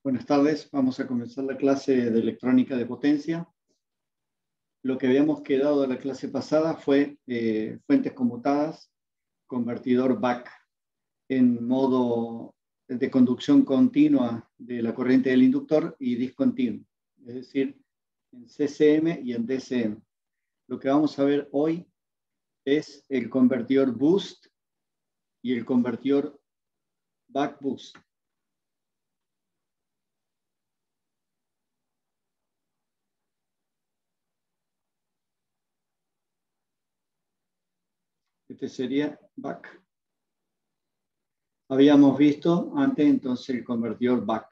Buenas tardes, vamos a comenzar la clase de electrónica de potencia. Lo que habíamos quedado de la clase pasada fue fuentes conmutadas, convertidor BAC en modo de conducción continua de la corriente del inductor y discontinuo, es decir, en CCM y en DCM. Lo que vamos a ver hoy es el convertidor boost y el convertidor BAC boost. Este sería BAC. Habíamos visto antes entonces el convertidor BAC.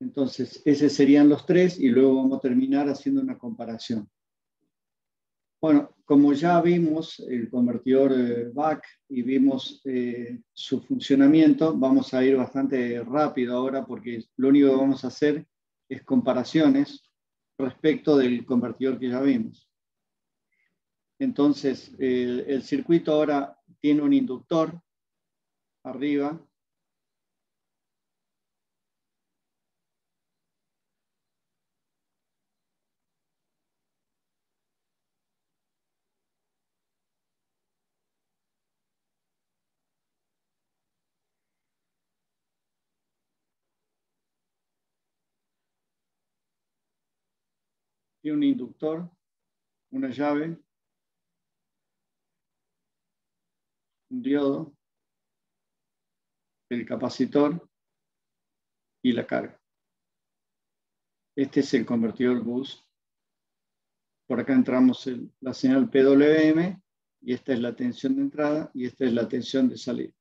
Entonces, esos serían los tres y luego vamos a terminar haciendo una comparación. Bueno, como ya vimos el convertidor BAC y vimos su funcionamiento, vamos a ir bastante rápido ahora porque lo único que vamos a hacer es comparaciones respecto del convertidor que ya vimos. Entonces, el circuito ahora tiene un inductor arriba. Tiene un inductor, una llave, un diodo, el capacitor y la carga. Este es el convertidor boost. Por acá entramos la señal PWM y esta es la tensión de entrada y esta es la tensión de salida.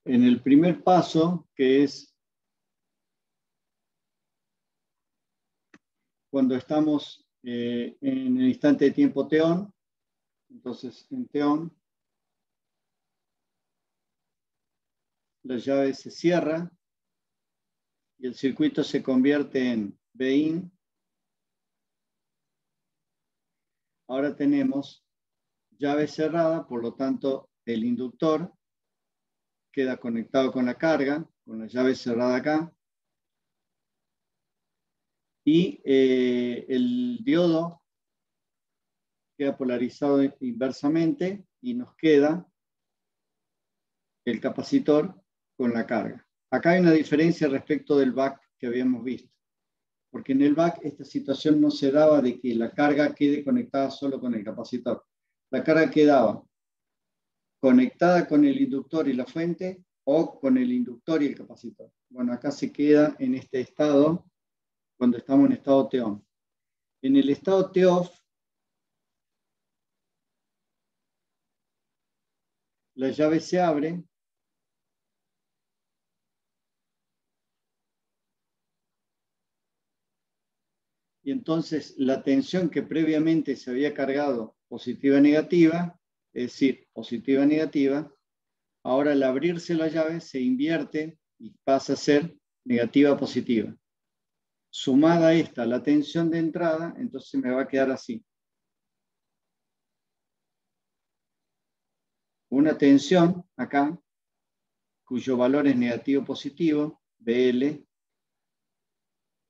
En el primer paso, que es cuando estamos en el instante de tiempo t-on, entonces en t-on, la llave se cierra y el circuito se convierte en Bin. Ahora tenemos llave cerrada, por lo tanto el inductor queda conectado con la carga, con la llave cerrada acá. Y el diodo queda polarizado inversamente y nos queda el capacitor con la carga. Acá hay una diferencia respecto del BAC que habíamos visto, porque en el BAC esta situación no se daba de que la carga quede conectada solo con el capacitor. La carga quedaba conectada con el inductor y la fuente o con el inductor y el capacitor. Bueno, acá se queda en este estado cuando estamos en estado T-on. En el estado T-off, la llave se abre y entonces la tensión que previamente se había cargado positiva-negativa, es decir, positiva-negativa, ahora al abrirse la llave se invierte y pasa a ser negativa-positiva. Sumada a esta la tensión de entrada, entonces me va a quedar así. Una tensión acá, cuyo valor es negativo-positivo, BL.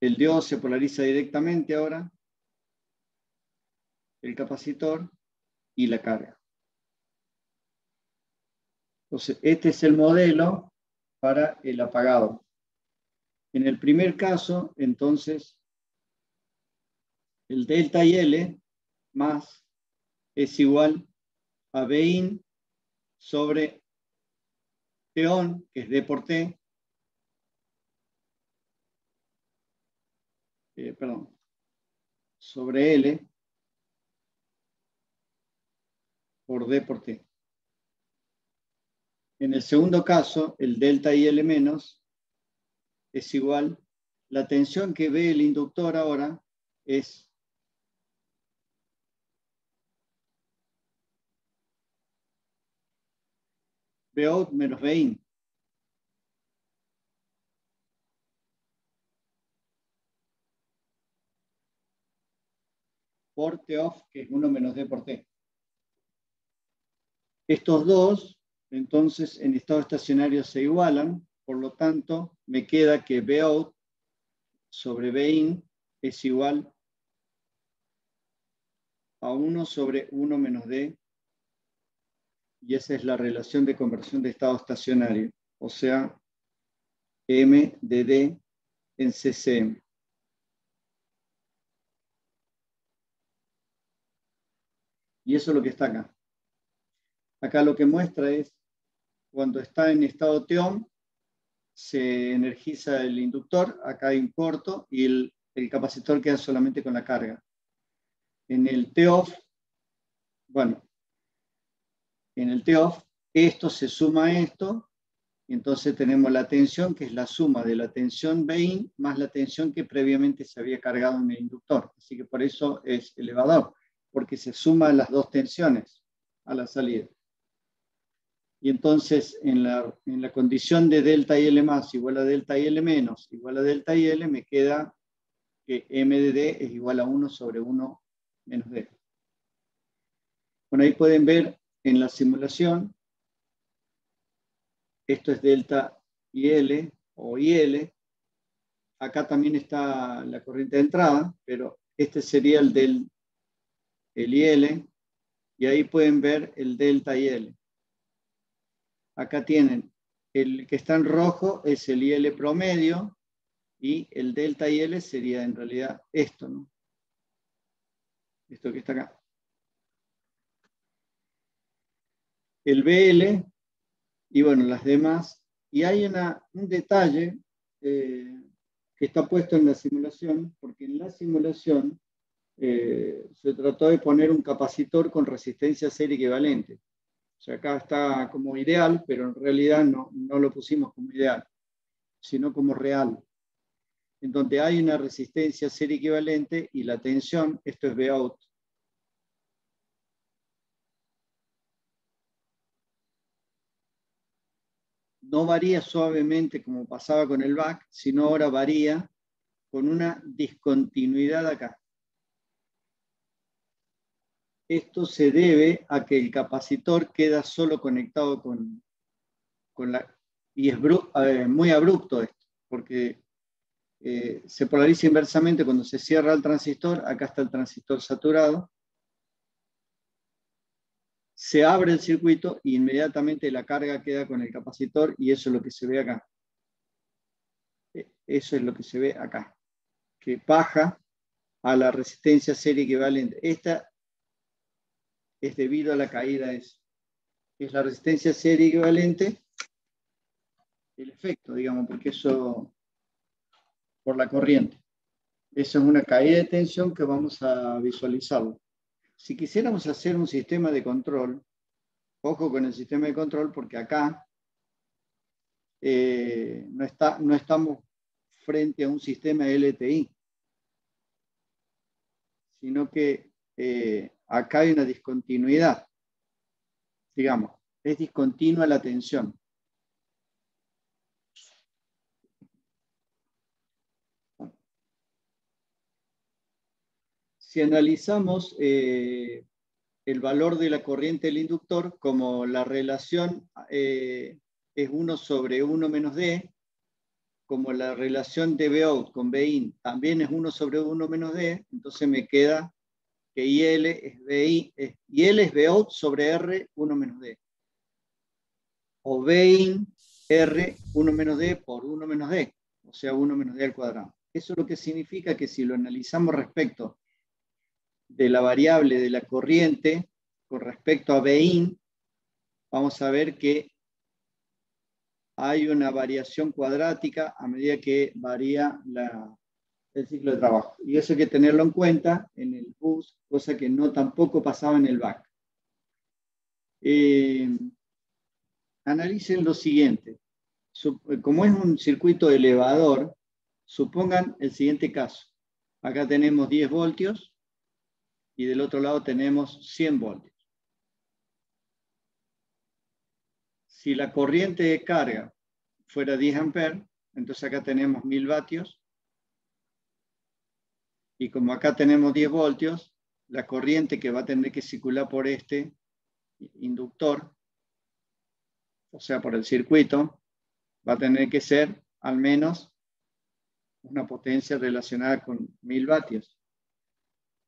El diodo se polariza directamente ahora, el capacitor y la carga. Entonces, este es el modelo para el apagado. En el primer caso, entonces, el delta y L más es igual a Bin sobre T-on, que es D por T, sobre L por D por T. En el segundo caso, el delta y L menos es igual, la tensión que ve el inductor ahora es Vout menos Bin. por T off, que es 1 menos D por T. Estos dos, entonces, en estado estacionario se igualan, por lo tanto, me queda que Vout sobre Vin es igual a 1 sobre 1 menos D, y esa es la relación de conversión de estado estacionario, o sea, M de D en CCM. Y eso es lo que está acá. Acá lo que muestra es, cuando está en estado T-on, se energiza el inductor, acá hay un corto, y el capacitor queda solamente con la carga. En el T-off, bueno, en el T-off, esto se suma a esto, y entonces tenemos la tensión, que es la suma de la tensión Vin más la tensión que previamente se había cargado en el inductor. Así que por eso es elevador, porque se suman las dos tensiones a la salida. Y entonces en la condición de delta IL más igual a delta IL menos igual a delta IL, me queda que M de D es igual a 1 sobre 1 menos D. Bueno, ahí pueden ver en la simulación, esto es delta IL o IL. Acá también está la corriente de entrada, pero este sería el IL, y ahí pueden ver el delta IL. Acá tienen, el que está en rojo es el IL promedio, y el delta IL sería en realidad esto, ¿no? Esto que está acá. El BL, y bueno, las demás. Y hay un detalle que está puesto en la simulación, porque en la simulación se trató de poner un capacitor con resistencia serie equivalente. O sea, acá está como ideal, pero en realidad no lo pusimos como ideal, sino como real. En donde hay una resistencia serie equivalente y la tensión, esto es Vout, no varía suavemente como pasaba con el back, sino ahora varía con una discontinuidad acá. Esto se debe a que el capacitor queda solo conectado con la... Y es muy abrupto esto, porque se polariza inversamente cuando se cierra el transistor. Acá está el transistor saturado. Se abre el circuito e inmediatamente la carga queda con el capacitor, y eso es lo que se ve acá. Eso es lo que se ve acá, que baja a la resistencia serie equivalente. Esta es debido a la caída, es la resistencia serie equivalente, el efecto, digamos, porque eso por la corriente. Eso es una caída de tensión que vamos a visualizarlo. Si quisiéramos hacer un sistema de control, ojo con el sistema de control, porque acá no estamos frente a un sistema LTI, sino que acá hay una discontinuidad, digamos, es discontinua la tensión. Si analizamos el valor de la corriente del inductor, como la relación es 1 sobre 1 menos D, como la relación de Vout con Vin también es 1 sobre 1 menos D, entonces me queda que IL es Vout sobre R 1 menos D. O Vin R 1 menos D por 1 menos D, o sea 1 menos D al cuadrado. Eso es lo que significa que si lo analizamos respecto de la variable de la corriente con respecto a Vin, vamos a ver que hay una variación cuadrática a medida que varía el ciclo de trabajo. Y eso hay que tenerlo en cuenta en el bus, cosa que no tampoco pasaba en el back. Analicen lo siguiente. Como es un circuito elevador, supongan el siguiente caso. Acá tenemos 10 voltios y del otro lado tenemos 100 voltios. Si la corriente de carga fuera 10 amperes, entonces acá tenemos 1000 vatios. Y como acá tenemos 10 voltios, la corriente que va a tener que circular por este inductor, o sea, por el circuito, va a tener que ser al menos una potencia relacionada con 1000 vatios,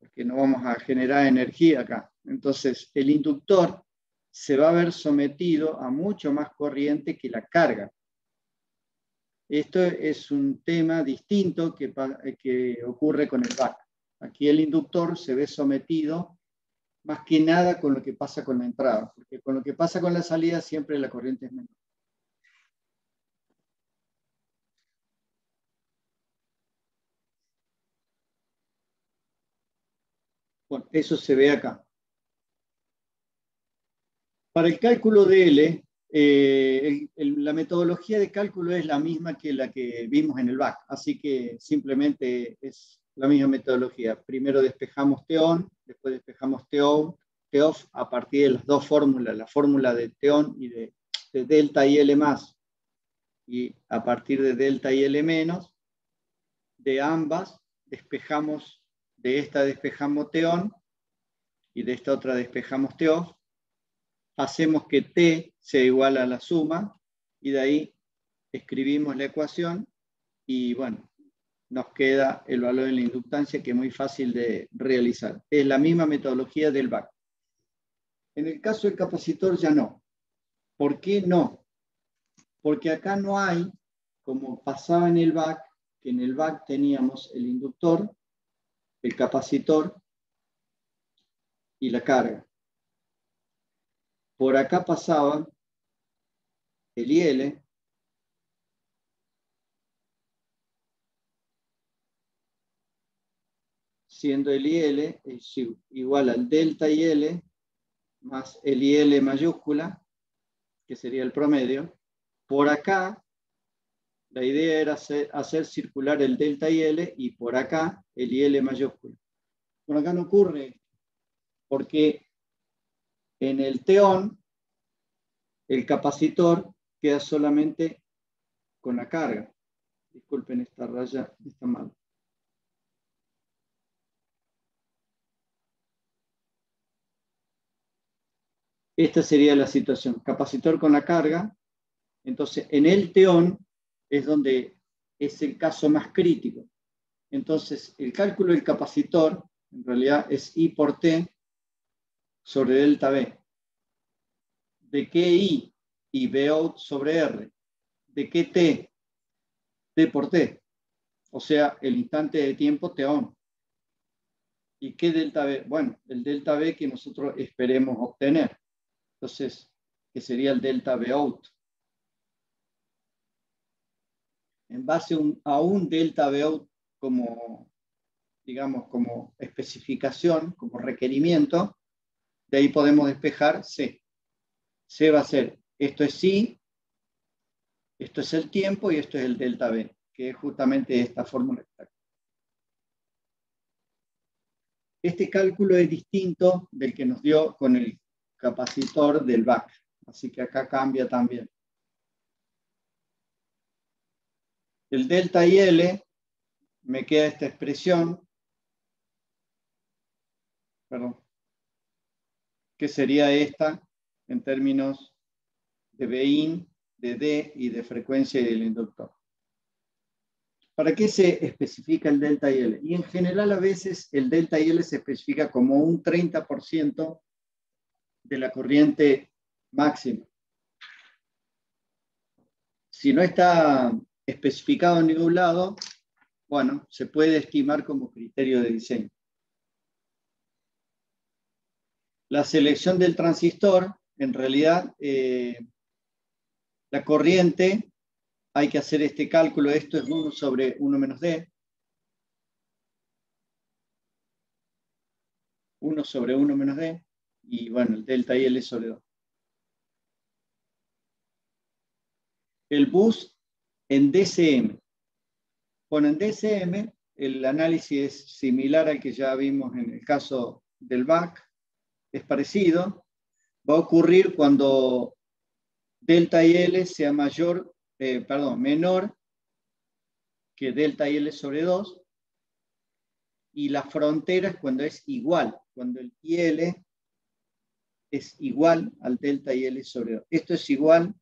porque no vamos a generar energía acá. Entonces, el inductor se va a ver sometido a mucho más corriente que la carga. Esto es un tema distinto que ocurre con el back. Aquí el inductor se ve sometido más que nada con lo que pasa con la entrada, porque con lo que pasa con la salida siempre la corriente es menor. Bueno, eso se ve acá. Para el cálculo de L, la metodología de cálculo es la misma que la que vimos en el back, así que simplemente es la misma metodología. Primero despejamos T-on, después despejamos T-off a partir de las dos fórmulas, la fórmula de T-on y de delta y L más, y a partir de delta y L menos, de ambas despejamos, de esta despejamos T-on y de esta otra despejamos T-off. Hacemos que T sea igual a la suma y de ahí escribimos la ecuación y bueno, nos queda el valor de la inductancia, que es muy fácil de realizar. Es la misma metodología del back. En el caso del capacitor ya no. ¿Por qué no? Porque acá no hay, como pasaba en el back, que en el back teníamos el inductor, el capacitor y la carga. Por acá pasaba el IL, siendo el IL es igual al delta IL más el IL mayúscula, que sería el promedio. Por acá, la idea era hacer circular el delta IL y por acá el IL mayúscula. Por acá no ocurre, porque en el T-on, el capacitor queda solamente con la carga. Disculpen, esta raya está mal. Esta sería la situación. Capacitor con la carga. Entonces, en el T-on es donde es el caso más crítico. Entonces, el cálculo del capacitor en realidad es I por T sobre delta B. ¿De qué I? Y B out sobre R. ¿De qué T? T por T. O sea, el instante de tiempo T-on. ¿Y qué delta B? Bueno, el delta B que nosotros esperemos obtener. Entonces, que sería el delta B out. En base a un delta B out como, digamos, como especificación, como requerimiento, de ahí podemos despejar C. C va a ser, esto es I, esto es el tiempo y esto es el delta B, que es justamente esta fórmula exacta. Este cálculo es distinto del que nos dio con el capacitor del back, así que acá cambia también. El delta y L, me queda esta expresión, perdón, que sería esta en términos de Bin, de D y de frecuencia del inductor. ¿Para qué se especifica el delta y L? Y en general a veces el delta y L se especifica como un 30% de la corriente máxima. Si no está especificado en ningún lado, bueno, se puede estimar como criterio de diseño. La selección del transistor, en realidad, la corriente, hay que hacer este cálculo, esto es 1 sobre 1 menos D. 1 sobre 1 menos D, y bueno, el delta y L sobre 2. El bus en DCM. Bueno, en DCM el análisis es similar al que ya vimos en el caso del back, es parecido. Va a ocurrir cuando delta y L sea menor que delta y L sobre 2. Y la frontera es cuando es igual, cuando el IL es igual al delta IL sobre 2. Esto es igual,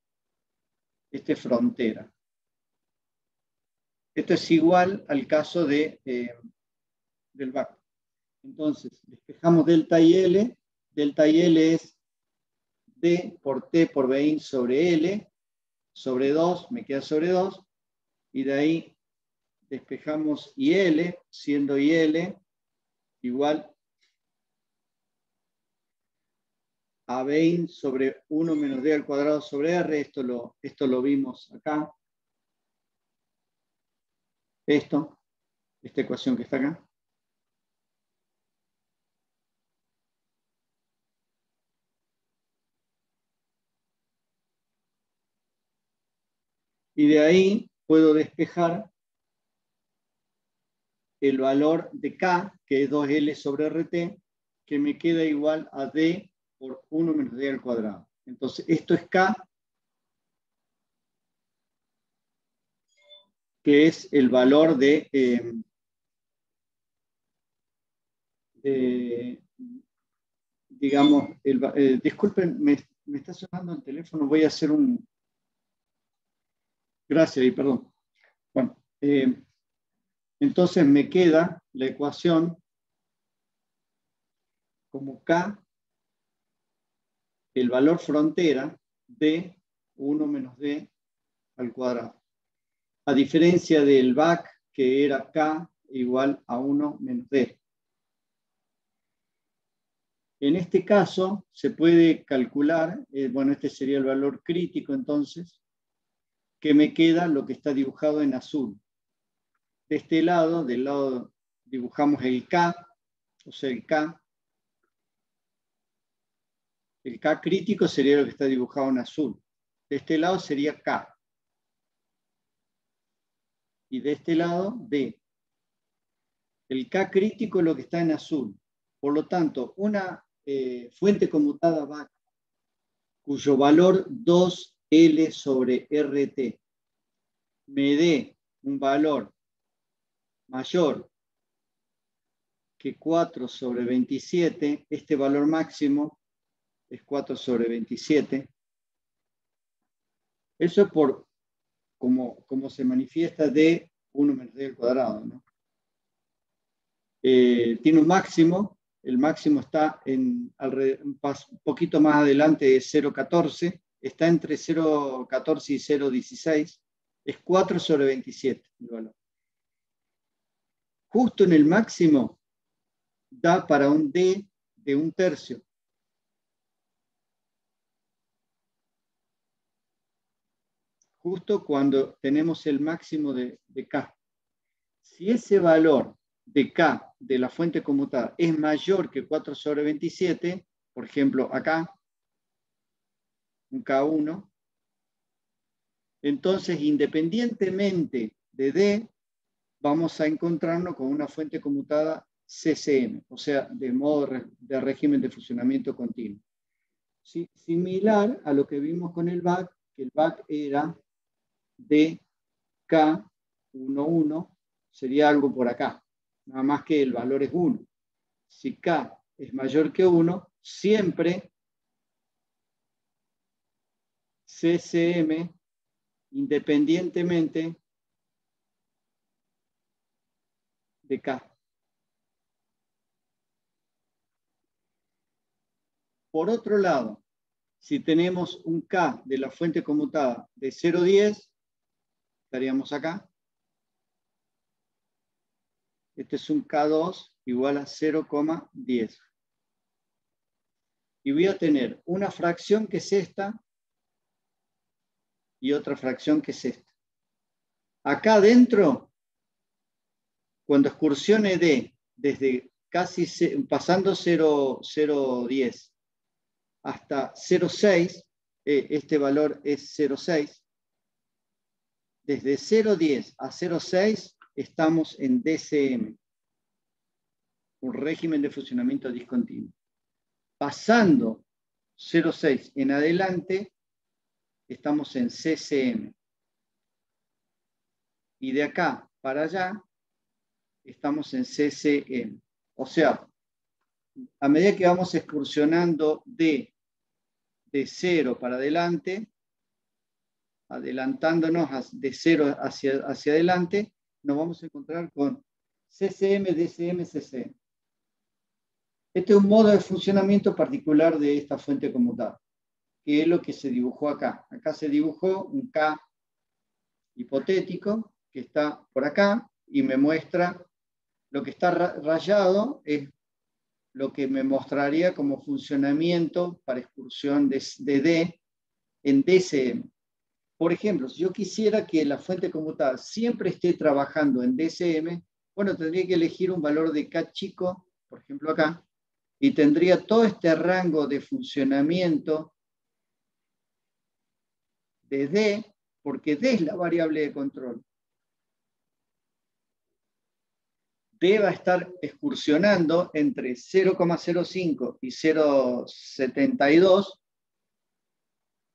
esta es frontera. Esto es igual al caso del back. Entonces, despejamos delta IL. Delta IL es D por T por Bin sobre L, sobre 2, me queda sobre 2. Y de ahí despejamos IL, siendo IL igual a Bin sobre 1 menos D al cuadrado sobre R. Esto lo vimos acá. Esta ecuación que está acá. Y de ahí puedo despejar el valor de K, que es 2L sobre RT, que me queda igual a D por 1 menos D al cuadrado. Entonces, esto es K, que es el valor digamos, disculpen, me está sonando el teléfono, voy a hacer un... Gracias y perdón. Bueno, entonces me queda la ecuación como K, el valor frontera de 1 menos D al cuadrado. A diferencia del back, que era K igual a 1 menos D. En este caso, se puede calcular, bueno, este sería el valor crítico entonces, que me queda lo que está dibujado en azul. De este lado, del lado dibujamos el K, o sea, el K. El K crítico sería lo que está dibujado en azul. De este lado sería K. Y de este lado, D. El K crítico es lo que está en azul. Por lo tanto, una fuente conmutada back, cuyo valor 2L sobre RT me dé un valor mayor que 4 sobre 27, este valor máximo es 4 sobre 27. Eso es por como se manifiesta de 1 menos D al cuadrado, ¿no? Tiene un máximo, el máximo está un poquito más adelante de 0,14, está entre 0,14 y 0,16, es 4 sobre 27 el valor. Justo en el máximo da para un D de 1/3. Justo cuando tenemos el máximo de K. Si ese valor de K de la fuente conmutada es mayor que 4 sobre 27, por ejemplo acá, un K1, entonces independientemente de D, vamos a encontrarnos con una fuente conmutada CCM, o sea, de modo de régimen de funcionamiento continuo. Sí, similar a lo que vimos con el back, que el back era de K11, sería algo por acá, nada más que el valor es 1. Si K es mayor que 1, siempre CCM, independientemente de K. Por otro lado, si tenemos un K de la fuente conmutada de 0,10, estaríamos acá. Este es un K2 igual a 0,10. Y voy a tener una fracción que es esta y otra fracción que es esta. Acá adentro, cuando excursione D desde casi pasando 0,10 hasta 0,6, este valor es 0,6. Desde 0,10 a 0,6 estamos en DCM, un régimen de funcionamiento discontinuo. Pasando 0,6 en adelante, estamos en CCM. Y de acá para allá, estamos en CCM. O sea, a medida que vamos excursionando de 0 para adelante, adelantándonos de 0 hacia adelante, nos vamos a encontrar con CCM, DCM, CCM. Este es un modo de funcionamiento particular de esta fuente conmutada, que es lo que se dibujó acá. Acá se dibujó un K hipotético que está por acá y me muestra lo que está rayado, es lo que me mostraría como funcionamiento para excursión de D en DCM. Por ejemplo, si yo quisiera que la fuente conmutada siempre esté trabajando en DCM, bueno, tendría que elegir un valor de K chico, por ejemplo acá, y tendría todo este rango de funcionamiento de D, porque D es la variable de control. D va a estar excursionando entre 0,05 y 0,72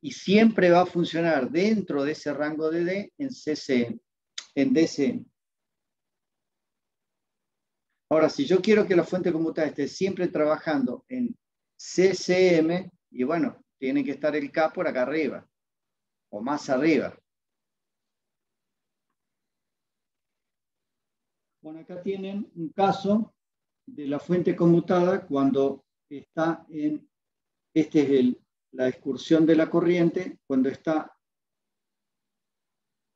y siempre va a funcionar dentro de ese rango de D en CCM, en DCM. Ahora, si yo quiero que la fuente conmutada esté siempre trabajando en CCM, y bueno, tiene que estar el K por acá arriba, o más arriba. Bueno, acá tienen un caso de la fuente conmutada cuando está en, este es la excursión de la corriente, cuando está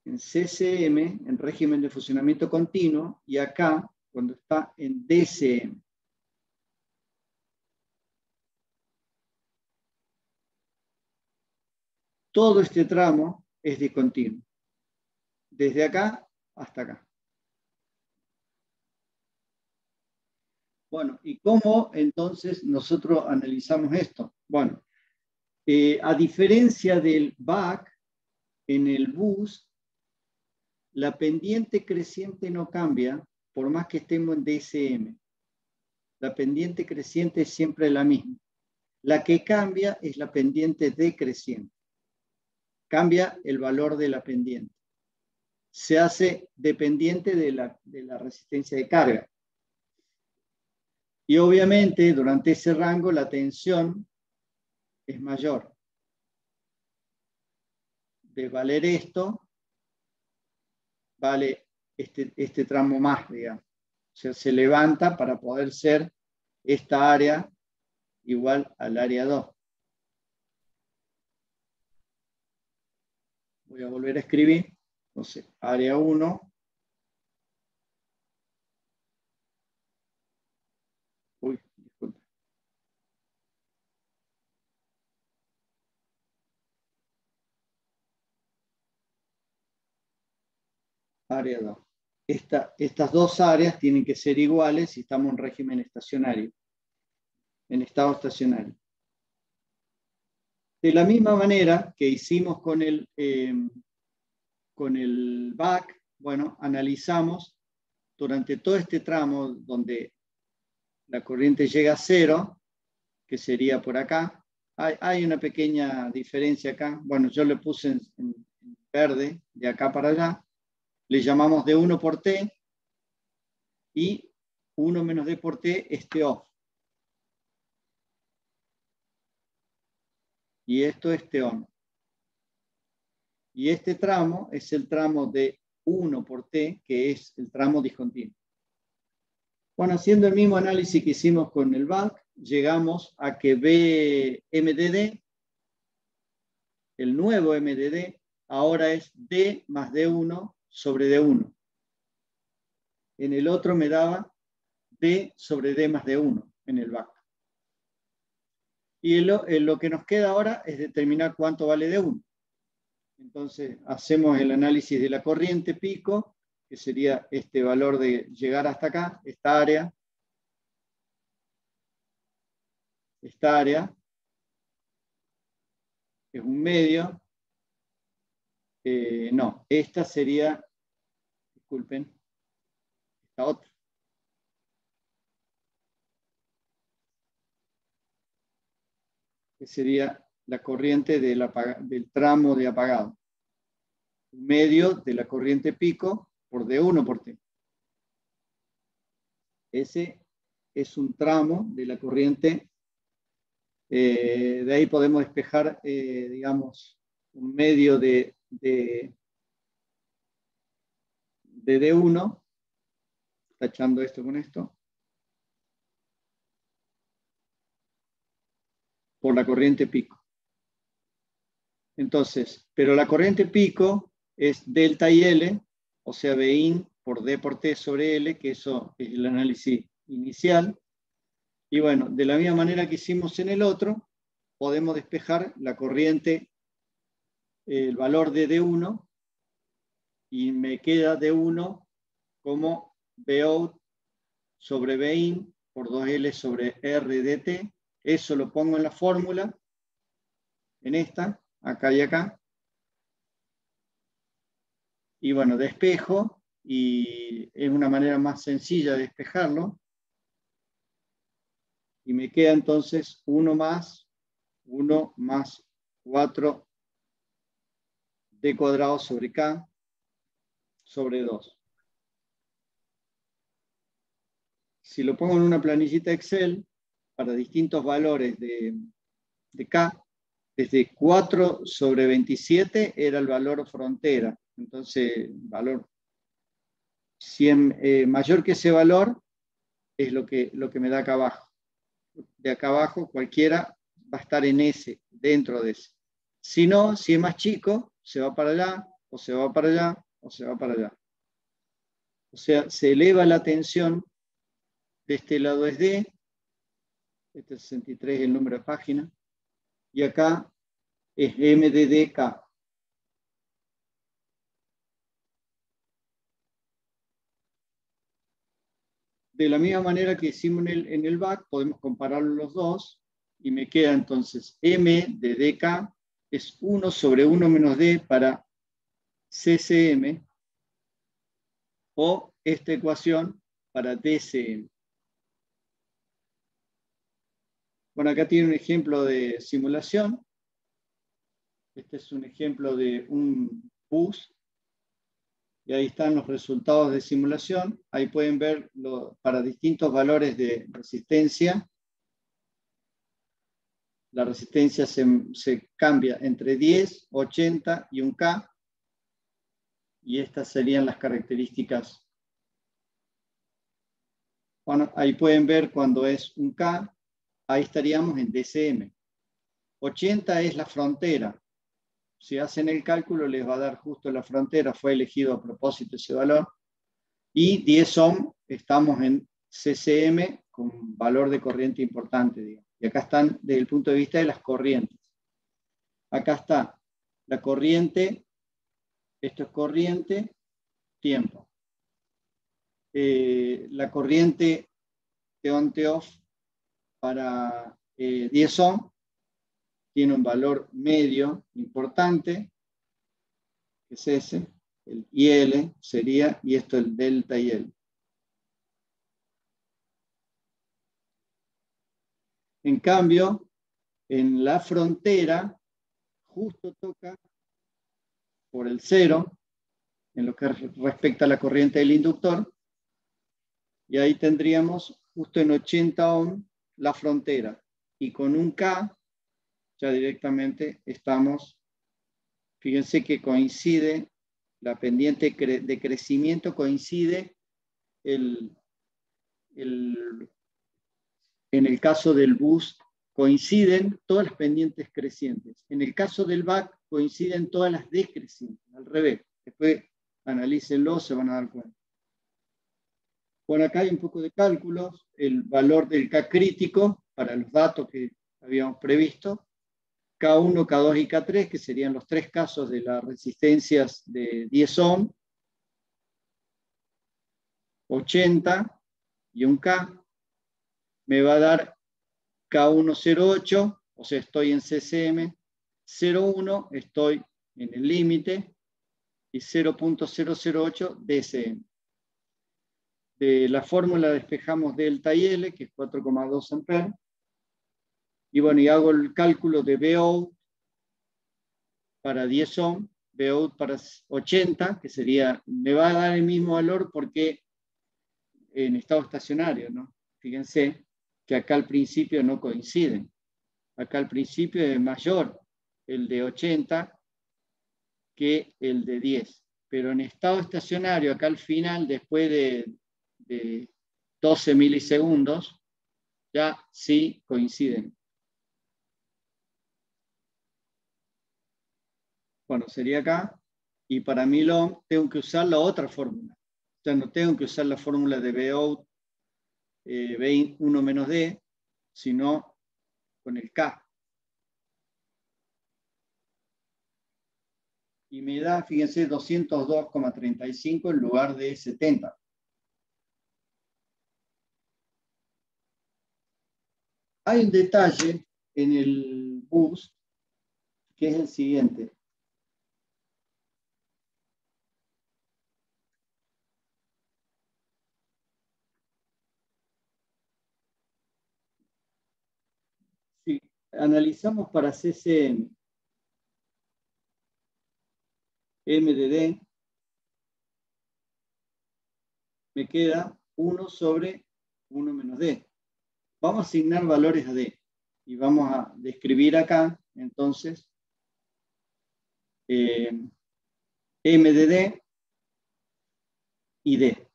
en CCM, en régimen de funcionamiento continuo, y acá cuando está en DCM. Todo este tramo es discontinuo, desde acá hasta acá. Bueno, ¿y cómo entonces nosotros analizamos esto? Bueno, a diferencia del back, en el bus, la pendiente creciente no cambia por más que estemos en DCM. La pendiente creciente es siempre la misma. La que cambia es la pendiente decreciente. Cambia el valor de la pendiente. Se hace dependiente de la resistencia de carga. Y obviamente durante ese rango la tensión es mayor. De valer esto, vale este tramo más, digamos. O sea, se levanta para poder ser esta área igual al área 2. Voy a volver a escribir. Entonces, área 1. Uy, disculpe. Área 2. Estas dos áreas tienen que ser iguales si estamos en régimen estacionario, en estado estacionario. De la misma manera que hicimos con el back, bueno, analizamos durante todo este tramo donde la corriente llega a 0, que sería por acá. Hay una pequeña diferencia acá. Bueno, yo le puse en verde, de acá para allá. Le llamamos D1 por T y 1 menos D por T es TO. Y esto es TO. Y este tramo es el tramo de 1 por T, que es el tramo discontinuo. Bueno, haciendo el mismo análisis que hicimos con el back, llegamos a que BMDD, el nuevo MDD, ahora es D más D1 sobre D1. En el otro me daba D sobre D más D1 en el back. Y lo que nos queda ahora es determinar cuánto vale D1. Entonces hacemos el análisis de la corriente pico, que sería este valor de llegar hasta acá, esta área, es un medio. No, esta sería, disculpen, esta otra. Que sería la corriente del tramo de apagado. Un medio de la corriente pico por D1 por T. Ese es un tramo de la corriente. De ahí podemos despejar, digamos, un medio de D1, tachando esto con esto, por la corriente pico. Entonces, pero la corriente pico es delta y L, o sea, Bin por D por T sobre L, que eso es el análisis inicial. Y bueno, de la misma manera que hicimos en el otro, podemos despejar la corriente, el valor de D1, y me queda D1 como Bout sobre Bin por 2L sobre R dt. Eso lo pongo en la fórmula, en esta, acá y acá. Y bueno, despejo, y es una manera más sencilla de despejarlo. Y me queda entonces 1 más 4 d cuadrado sobre k sobre 2. Si lo pongo en una planillita Excel, para distintos valores de k, desde 4 sobre 27 era el valor frontera. Entonces, valor, si es mayor que ese valor, es lo que me da acá abajo. De acá abajo, cualquiera va a estar en ese, dentro de ese. Si no, si es más chico, se va para allá, o se va para allá, o se va para allá. O sea, se eleva la tensión. De este lado es D, este 63 es el número de página, y acá es MDDK. De la misma manera que hicimos en el back, podemos comparar los dos, y me queda entonces M de DK es 1 sobre 1 menos D para CCM, o esta ecuación para DCM. Bueno, acá tiene un ejemplo de simulación. Este es un ejemplo de un bus. Y ahí están los resultados de simulación. Ahí pueden ver para distintos valores de resistencia. La resistencia se cambia entre 10, 80 y 1K. Y estas serían las características. Bueno, ahí pueden ver cuando es 1K, ahí estaríamos en DCM. 80 es la frontera. Si hacen el cálculo, les va a dar justo la frontera. Fue elegido a propósito ese valor. Y 10 ohm, estamos en CCM con valor de corriente importante, digamos. Y acá están desde el punto de vista de las corrientes. Acá está la corriente, esto es corriente, tiempo. La corriente de on-off para 10 ohm tiene un valor medio importante, que es ese, el IL sería, y esto el delta IL. En cambio, en la frontera, justo toca por el 0, en lo que respecta a la corriente del inductor, y ahí tendríamos justo en 80 ohm la frontera, y con un K ya directamente estamos, fíjense que coincide, la pendiente de crecimiento coincide en el caso del bus coinciden todas las pendientes crecientes. En el caso del back coinciden todas las decrecientes, al revés. Después analícenlo, se van a dar cuenta. Por acá hay un poco de cálculos, el valor del K crítico para los datos que habíamos previsto, K1, K2 y K3, que serían los tres casos de las resistencias de 10 ohm, 80 y un K, me va a dar K108, o sea, estoy en CCM, 0,1 estoy en el límite, y 0.008 DCM. De la fórmula despejamos delta y L, que es 4,2 amperes, y bueno, y hago el cálculo de Bout para 10 ohm, Bout para 80, que sería, me va a dar el mismo valor porque en estado estacionario, ¿no? Fíjense que acá al principio no coinciden. Acá al principio es mayor el de 80 que el de 10. Pero en estado estacionario, acá al final, después de 12 milisegundos, ya sí coinciden. Bueno, sería acá. Y para mi long tengo que usar la otra fórmula. O sea, no tengo que usar la fórmula de Bout B1 menos D, sino con el K. Y me da, fíjense, 202,35 en lugar de 70. Hay un detalle en el boost que es el siguiente. Si analizamos para CCM MDD, me queda 1 sobre 1 menos D. Vamos a asignar valores a D y vamos a describir acá, entonces, MDD y D.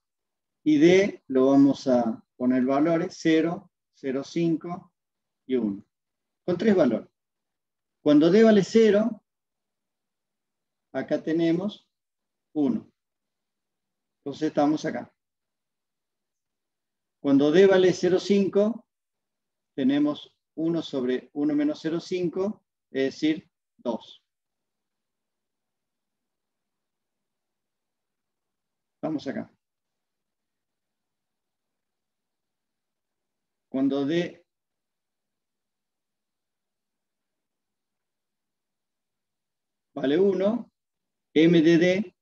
Y D lo vamos a poner valores 0, 0,5 y 1. Con 3 valores. Cuando D vale 0, acá tenemos 1. Entonces estamos acá. Cuando D vale 0,5, tenemos 1 sobre 1 menos 0,5, es decir, 2. Vamos acá. Cuando D vale 1, M de D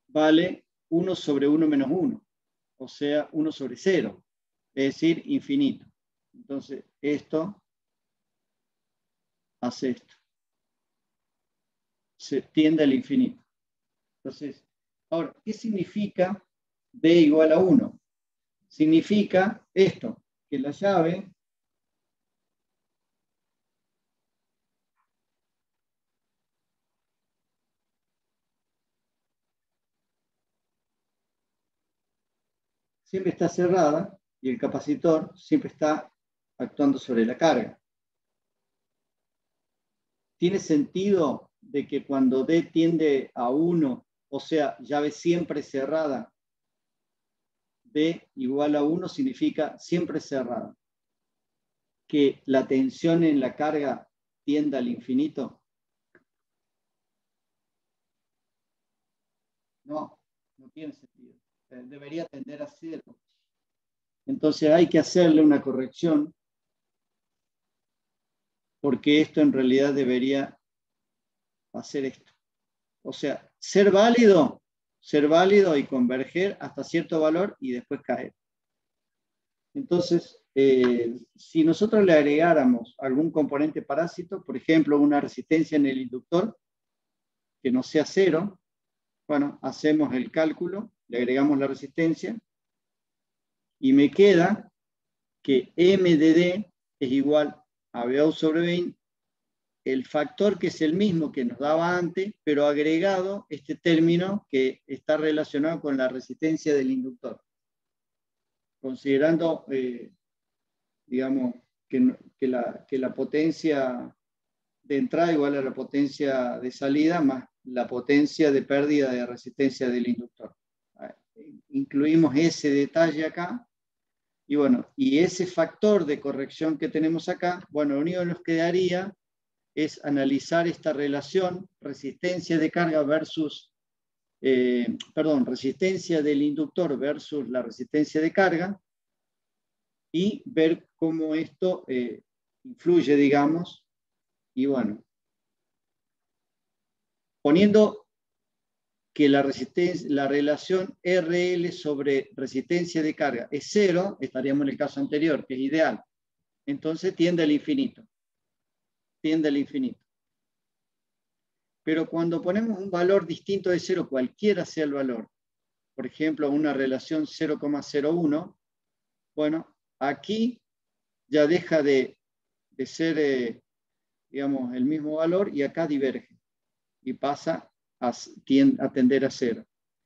vale 1 sobre 1 menos 1, o sea, 1 sobre 0, es decir, infinito. Entonces, esto hace esto. Se tiende al infinito. Entonces, ahora, ¿qué significa D igual a 1? Significa esto, que la llave siempre está cerrada y el capacitor siempre está actuando sobre la carga. ¿Tiene sentido de que cuando D tiende a 1, o sea, llave siempre cerrada, D igual a 1 significa siempre cerrada? ¿Que la tensión en la carga tienda al infinito? No, no tiene sentido. Debería tender a 0. Entonces hay que hacerle una corrección porque esto en realidad debería hacer esto. O sea, ser válido y converger hasta cierto valor y después caer. Entonces, si nosotros le agregáramos algún componente parásito, por ejemplo, una resistencia en el inductor, que no sea 0, bueno, hacemos el cálculo, le agregamos la resistencia y me queda que M de D es igual a Bout sobre 20, el factor que es el mismo que nos daba antes, pero agregado este término que está relacionado con la resistencia del inductor. Considerando, digamos, que la potencia de entrada igual a la potencia de salida más la potencia de pérdida de resistencia del inductor. Incluimos ese detalle acá. Y bueno, y ese factor de corrección que tenemos acá, bueno, lo único que nos quedaría es analizar esta relación resistencia de carga versus, resistencia del inductor versus la resistencia de carga y ver cómo esto influye, digamos, y bueno, poniendo que la relación RL sobre resistencia de carga es 0, estaríamos en el caso anterior, que es ideal. Entonces tiende al infinito. Tiende al infinito. Pero cuando ponemos un valor distinto de 0, cualquiera sea el valor, por ejemplo, una relación 0,01, bueno, aquí ya deja de ser, digamos, el mismo valor y acá diverge y pasa a tender a 0.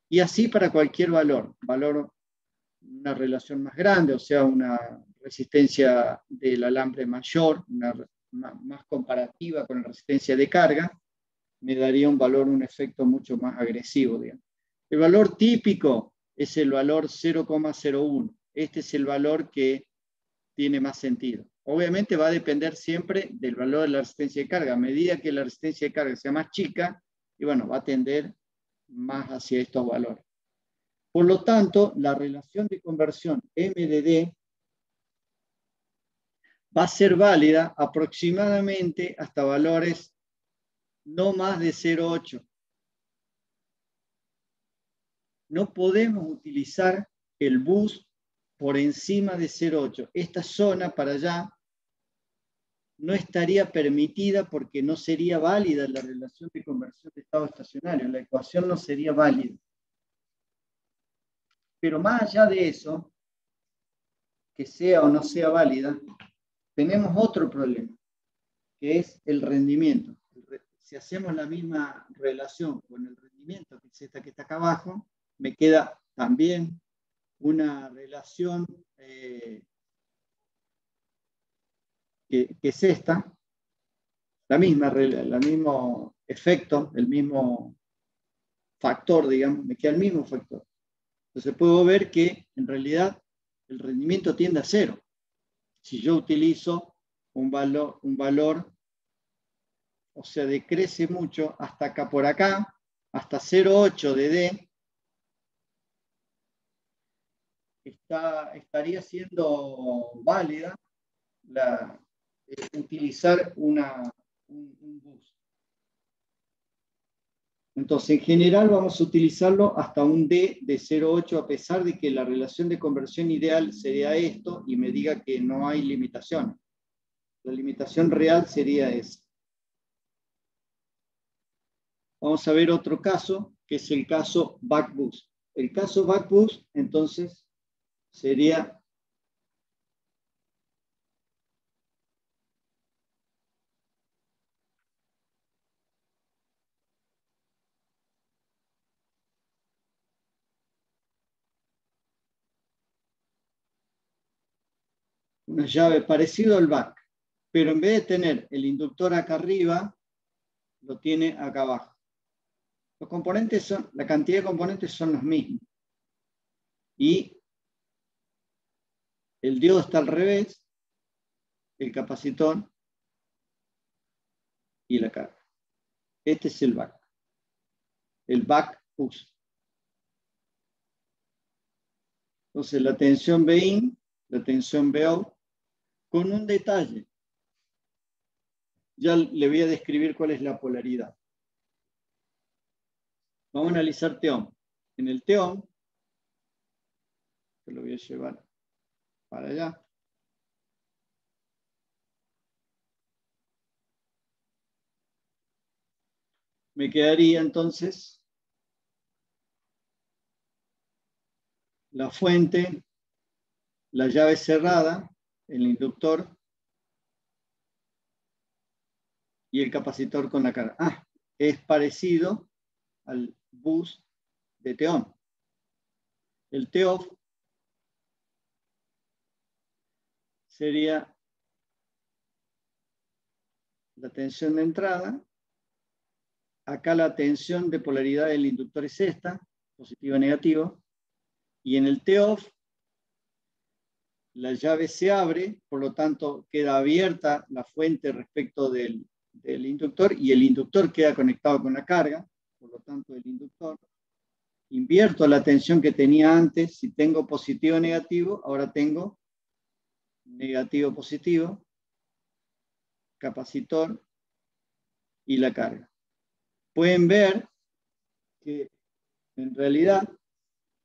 Y así para cualquier valor, una relación más grande, o sea, una resistencia del alambre mayor, más comparativa con la resistencia de carga, me daría un efecto mucho más agresivo, digamos. El valor típico es el valor 0,01. Este es el valor que tiene más sentido. Obviamente va a depender siempre del valor de la resistencia de carga. A medida que la resistencia de carga sea más chica, y bueno, va a tender más hacia estos valores. Por lo tanto, la relación de conversión M de D va a ser válida aproximadamente hasta valores no más de 0,8. No podemos utilizar el bus por encima de 0,8. Esta zona para allá no estaría permitida porque no sería válida la relación de conversión de estado estacionario. La ecuación no sería válida. Pero más allá de eso, que sea o no sea válida, tenemos otro problema, que es el rendimiento. Si hacemos la misma relación con el rendimiento, que es esta que está acá abajo, me queda también una relación que es esta, el mismo efecto, el mismo factor, digamos, me queda el mismo factor. Entonces puedo ver que en realidad el rendimiento tiende a 0. Si yo utilizo un valor, o sea, decrece mucho hasta acá por acá, hasta 0,8 de D, estaría siendo válida utilizar un bus. Entonces, en general vamos a utilizarlo hasta un D de 0,8, a pesar de que la relación de conversión ideal sería esto y me diga que no hay limitación. La limitación real sería esa. Vamos a ver otro caso, que es el caso back boost. El caso back boost, entonces, sería una llave parecido al back, pero en vez de tener el inductor acá arriba, lo tiene acá abajo. Los componentes la cantidad de componentes son los mismos. Y el diodo está al revés, el capacitor y la carga. Este es el back boost. Entonces la tensión Bin, la tensión Bout, con un detalle. Ya le voy a describir cuál es la polaridad. Vamos a analizar TEOM. En el TEOM, que lo voy a llevar para allá. Me quedaría entonces la fuente, la llave cerrada, el inductor y el capacitor con la carga. Es parecido al bus de TEOM. El TEOF sería la tensión de entrada. Acá la tensión de polaridad del inductor es esta, positivo o negativo. Y en el TEOF, la llave se abre, por lo tanto queda abierta la fuente respecto del inductor y el inductor queda conectado con la carga, por lo tanto el inductor. Invierto la tensión que tenía antes, si tengo positivo o negativo, ahora tengo negativo positivo, capacitor y la carga. Pueden ver que en realidad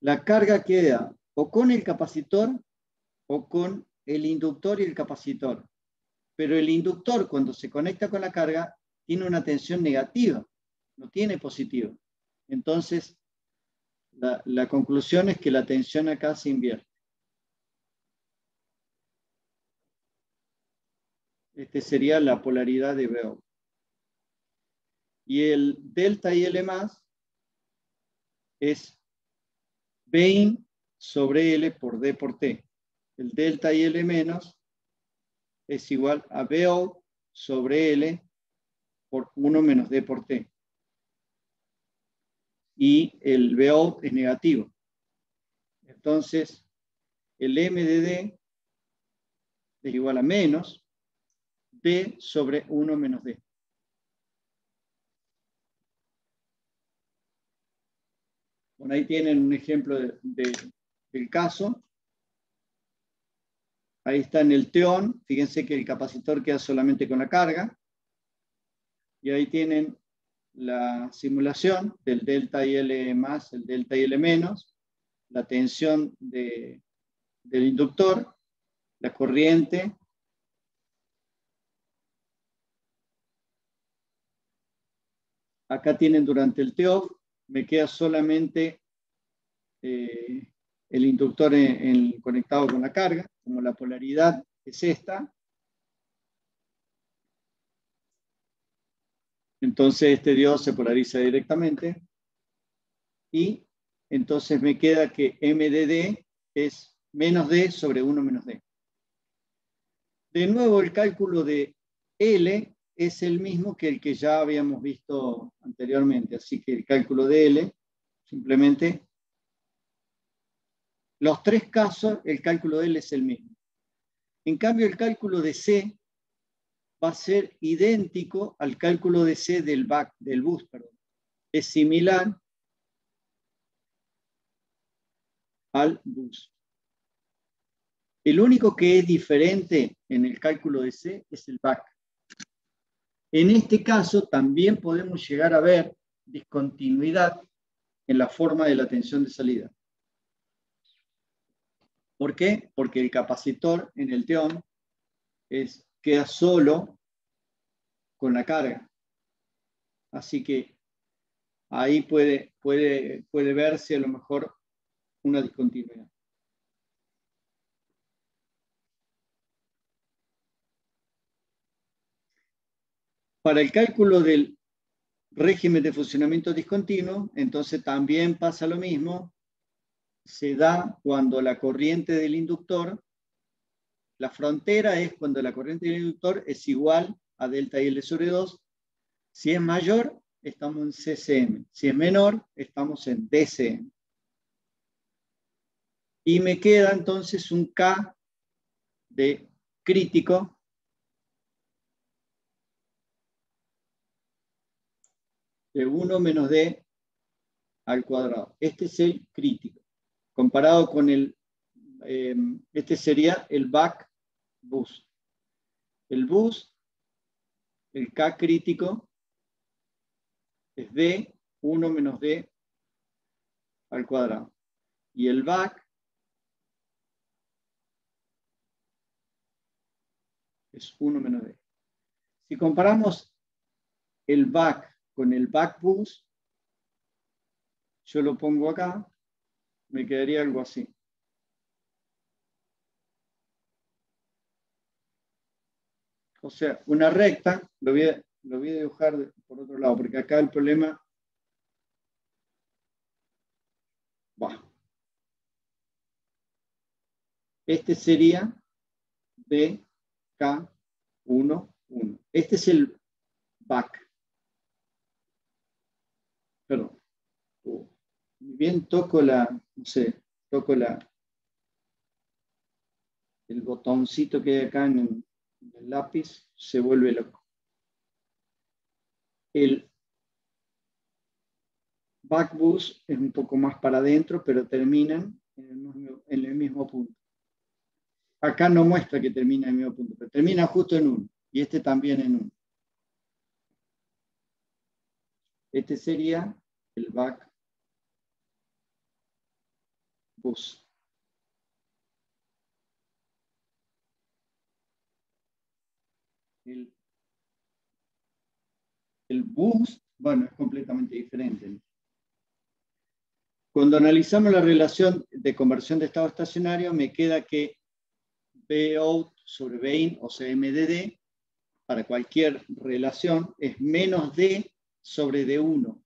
la carga queda o con el capacitor o con el inductor y el capacitor. Pero el inductor, cuando se conecta con la carga, tiene una tensión negativa, no tiene positivo. Entonces, La conclusión es que la tensión acá se invierte. Este sería la polaridad de BO. Y el delta IL más es Bin sobre L por D por T. El delta IL menos es igual a BO sobre L por 1 menos D por T. Y el BO es negativo. Entonces, el M de D es igual a menos D sobre 1 menos D. Bueno, ahí tienen un ejemplo del caso. Ahí está en el teón. Fíjense que el capacitor queda solamente con la carga. Y ahí tienen la simulación del delta IL más, el delta IL menos, la tensión del inductor, la corriente. Acá tienen durante el TEOF, me queda solamente el inductor conectado con la carga, como la polaridad es esta. Entonces este diodo se polariza directamente y entonces me queda que M de D es menos D sobre 1 menos D. De nuevo, el cálculo de L es el mismo que el que ya habíamos visto anteriormente, así que el cálculo de L, simplemente, los tres casos, el cálculo de L es el mismo. En cambio, el cálculo de C va a ser idéntico al cálculo de C del bus, perdón. Es similar al bus. El único que es diferente en el cálculo de C es el back. En este caso también podemos llegar a ver discontinuidad en la forma de la tensión de salida. ¿Por qué? Porque el capacitor en el teón queda solo con la carga. Así que ahí puede verse a lo mejor una discontinuidad. Para el cálculo del régimen de funcionamiento discontinuo, entonces también pasa lo mismo. Se da cuando la corriente del inductor, la frontera es cuando la corriente del inductor es igual a delta IL sobre 2. Si es mayor, estamos en CCM. Si es menor, estamos en DCM. Y me queda entonces un K de crítico de 1 menos D al cuadrado. Este es el crítico. Comparado con este sería el back boost. El boost, el K crítico, es D, 1 menos D al cuadrado. Y el back es 1 menos D. Si comparamos el back con el back boost, yo lo pongo acá, me quedaría algo así. O sea, una recta, lo voy a dibujar por otro lado, porque acá el problema va. Este sería BK1, 1. Este es el back. Perdón. Bien, toco el botoncito que hay acá en el lápiz, se vuelve loco. El back boost es un poco más para adentro, pero terminan en el mismo punto. Acá no muestra que termina en el mismo punto, pero termina justo en 1. Y este también en 1. Este sería el back boost. El boost, bueno, es completamente diferente. Cuando analizamos la relación de conversión de estado estacionario, me queda que Vout sobre Vin, o sea, MDD, para cualquier relación, es menos D sobre D1.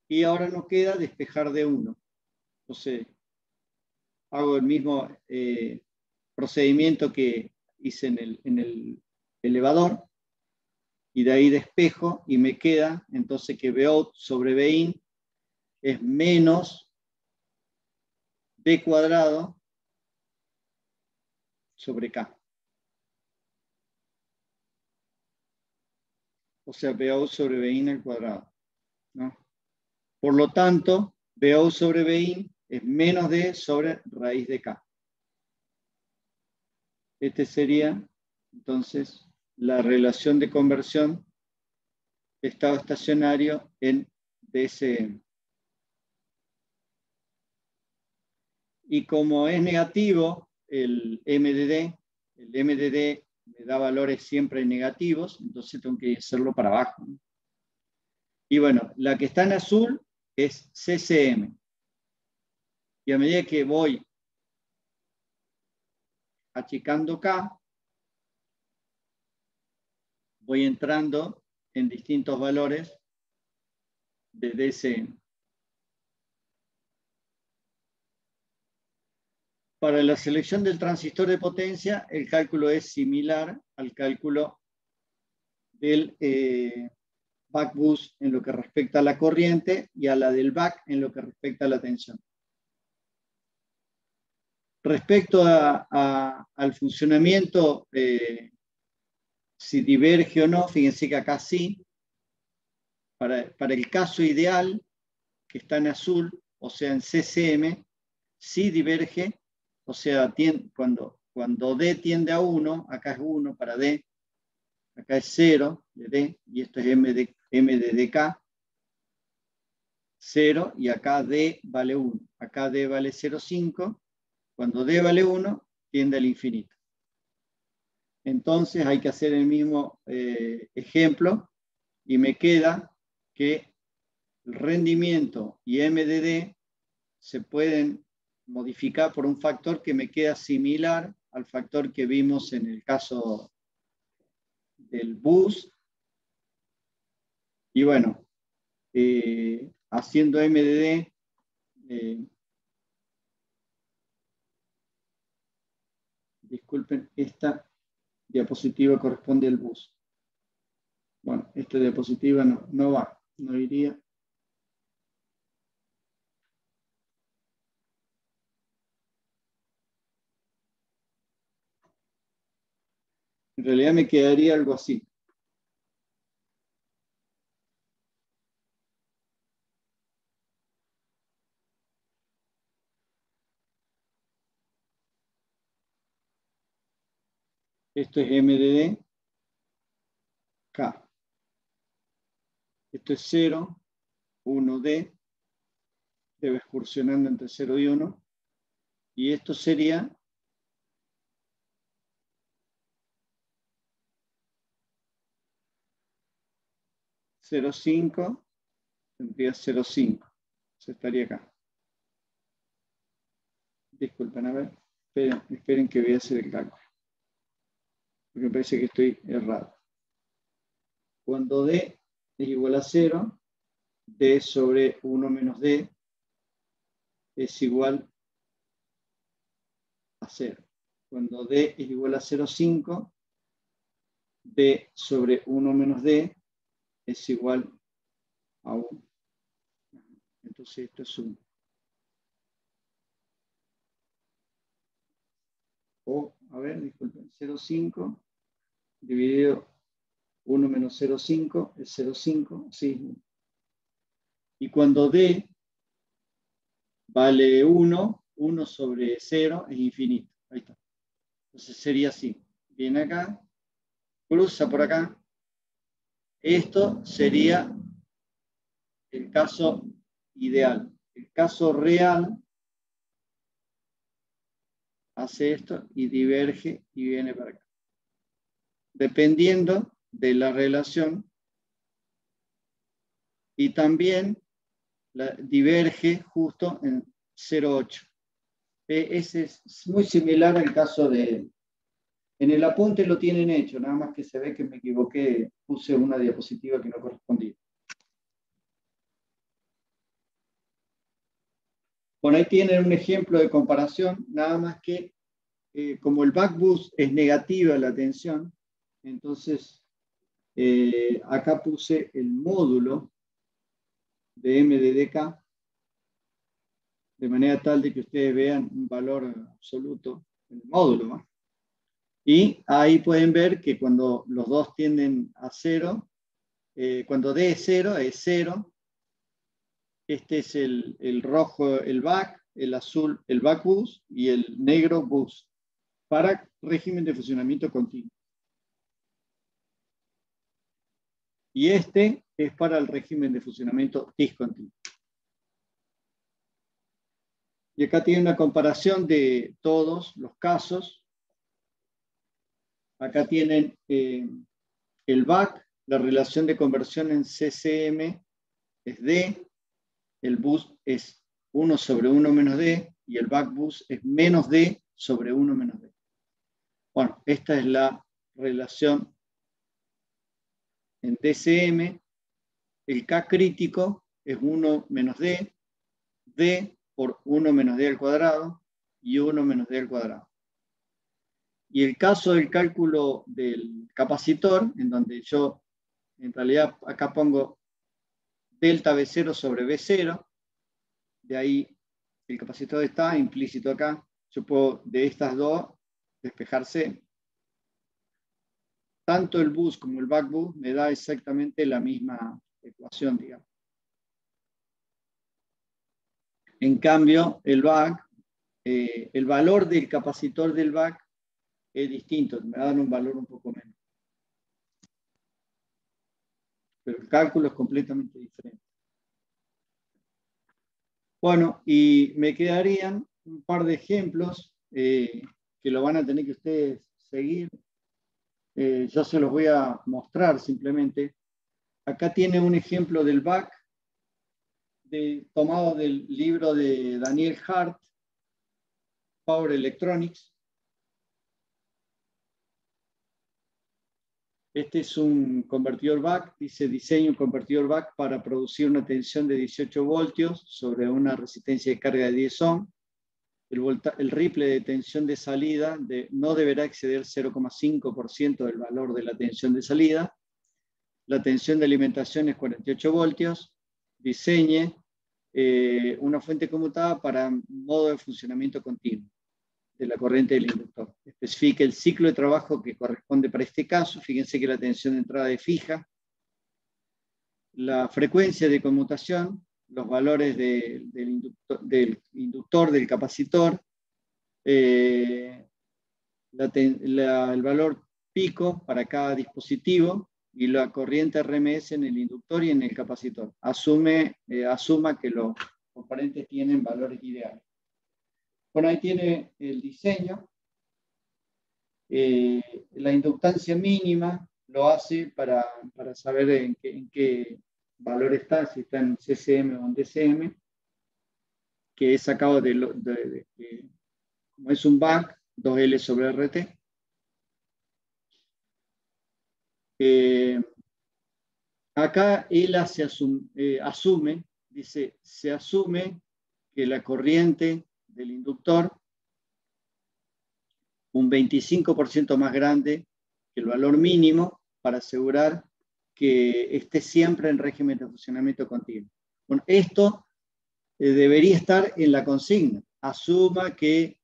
Y ahora nos queda despejar D1. Entonces, hago el mismo procedimiento que hice en el elevador, y de ahí despejo, y me queda entonces que Vout sobre Vin es menos D cuadrado sobre K. O sea, Vout sobre Vin al cuadrado, ¿no? Por lo tanto, Vout sobre Vin es menos D sobre raíz de K. Este sería, entonces, la relación de conversión de estado estacionario en DSM. Y como es negativo el MDD me da valores siempre negativos, entonces tengo que hacerlo para abajo, ¿no? Y bueno, la que está en azul es CCM. Y a medida que voy achicando K, voy entrando en distintos valores de DSM. Para la selección del transistor de potencia, el cálculo es similar al cálculo del back boost en lo que respecta a la corriente y a la del back en lo que respecta a la tensión. Respecto al funcionamiento, si diverge o no, fíjense que acá sí. Para el caso ideal, que está en azul, o sea, en CCM, sí diverge, o sea, cuando D tiende a 1, acá es 1 para D, acá es 0 de D, y esto es M de DK, 0, y acá D vale 1. Acá D vale 0,5. Cuando D vale 1, tiende al infinito. Entonces hay que hacer el mismo ejemplo, y me queda que el rendimiento y MDD se pueden modificar por un factor que me queda similar al factor que vimos en el caso del boost. Y bueno, haciendo MDD, disculpen, esta diapositiva corresponde al boost. Bueno, esta diapositiva no va, no iría. En realidad me quedaría algo así. Esto es MDD, K. Esto es 0, 1D, debe excursionando entre 0 y 1. Y esto sería 0,5, tendría 0,5. Se estaría acá. Disculpen, a ver. Esperen que voy a hacer el cálculo. Porque me parece que estoy errado. Cuando D es igual a 0, D sobre 1 menos D es igual a 0. Cuando D es igual a 0,5, D sobre 1 menos D es igual a 1. Entonces esto es 1. O, a ver, disculpen, 0,5 dividido 1 menos 0,5 es 0,5, sí. Y cuando D vale 1, 1 sobre 0 es infinito. Ahí está. Entonces sería así. Viene acá, cruza por acá. Esto sería el caso ideal. El caso real hace esto y diverge y viene para acá. Dependiendo de la relación y también diverge justo en 0,8. Ese es muy similar al caso de... En el apunte lo tienen hecho, nada más que se ve que me equivoqué, puse una diapositiva que no correspondía. Bueno, ahí tienen un ejemplo de comparación, nada más que como el backboost es negativa la tensión, entonces acá puse el módulo de M de dk, de manera tal de que ustedes vean un valor absoluto en el módulo, ¿no? Y ahí pueden ver que cuando los dos tienden a 0, cuando D es 0, es 0. Este es el rojo, el back, el azul, el back boost, y el negro boost, para régimen de funcionamiento continuo. Y este es para el régimen de funcionamiento discontinuo. Y acá tiene una comparación de todos los casos. Acá tienen el back, la relación de conversión en CCM es D, el boost es 1 sobre 1 menos D, y el back boost es menos D sobre 1 menos D. Bueno, esta es la relación en DCM. El K crítico es 1 menos D, D por 1 menos D al cuadrado y 1 menos D al cuadrado. Y el caso del cálculo del capacitor, en donde yo en realidad acá pongo delta V0 sobre V0, de ahí el capacitor está implícito acá, yo puedo de estas dos despejarse. Tanto el boost como el back boost me da exactamente la misma ecuación, digamos. En cambio, el back, el valor del capacitor del back es distinto, me dan un valor un poco menos. Pero el cálculo es completamente diferente. Bueno, y me quedarían un par de ejemplos que lo van a tener que ustedes seguir. Yo se los voy a mostrar simplemente. Acá tiene un ejemplo del back tomado del libro de Daniel Hart, Power Electronics. Este es un convertidor back, dice diseño un convertidor back para producir una tensión de 18 voltios sobre una resistencia de carga de 10 ohm. El ripple de tensión de salida no deberá exceder 0,5% del valor de la tensión de salida. La tensión de alimentación es 48 voltios. Diseñe una fuente conmutada para modo de funcionamiento continuo de la corriente del inductor. Especifique el ciclo de trabajo que corresponde para este caso. Fíjense que la tensión de entrada es fija. La frecuencia de conmutación, los valores del inductor, del capacitor, el valor pico para cada dispositivo y la corriente RMS en el inductor y en el capacitor. Asuma que los componentes tienen valores ideales. Bueno, ahí tiene el diseño. La inductancia mínima lo hace para saber en qué valor está, si está en CCM o en DCM, que es sacado como es un back, 2L sobre RT. Acá él asume, dice, se asume que la corriente del inductor un 25% más grande que el valor mínimo para asegurar que esté siempre en régimen de funcionamiento continuo. Bueno, esto debería estar en la consigna. Asuma que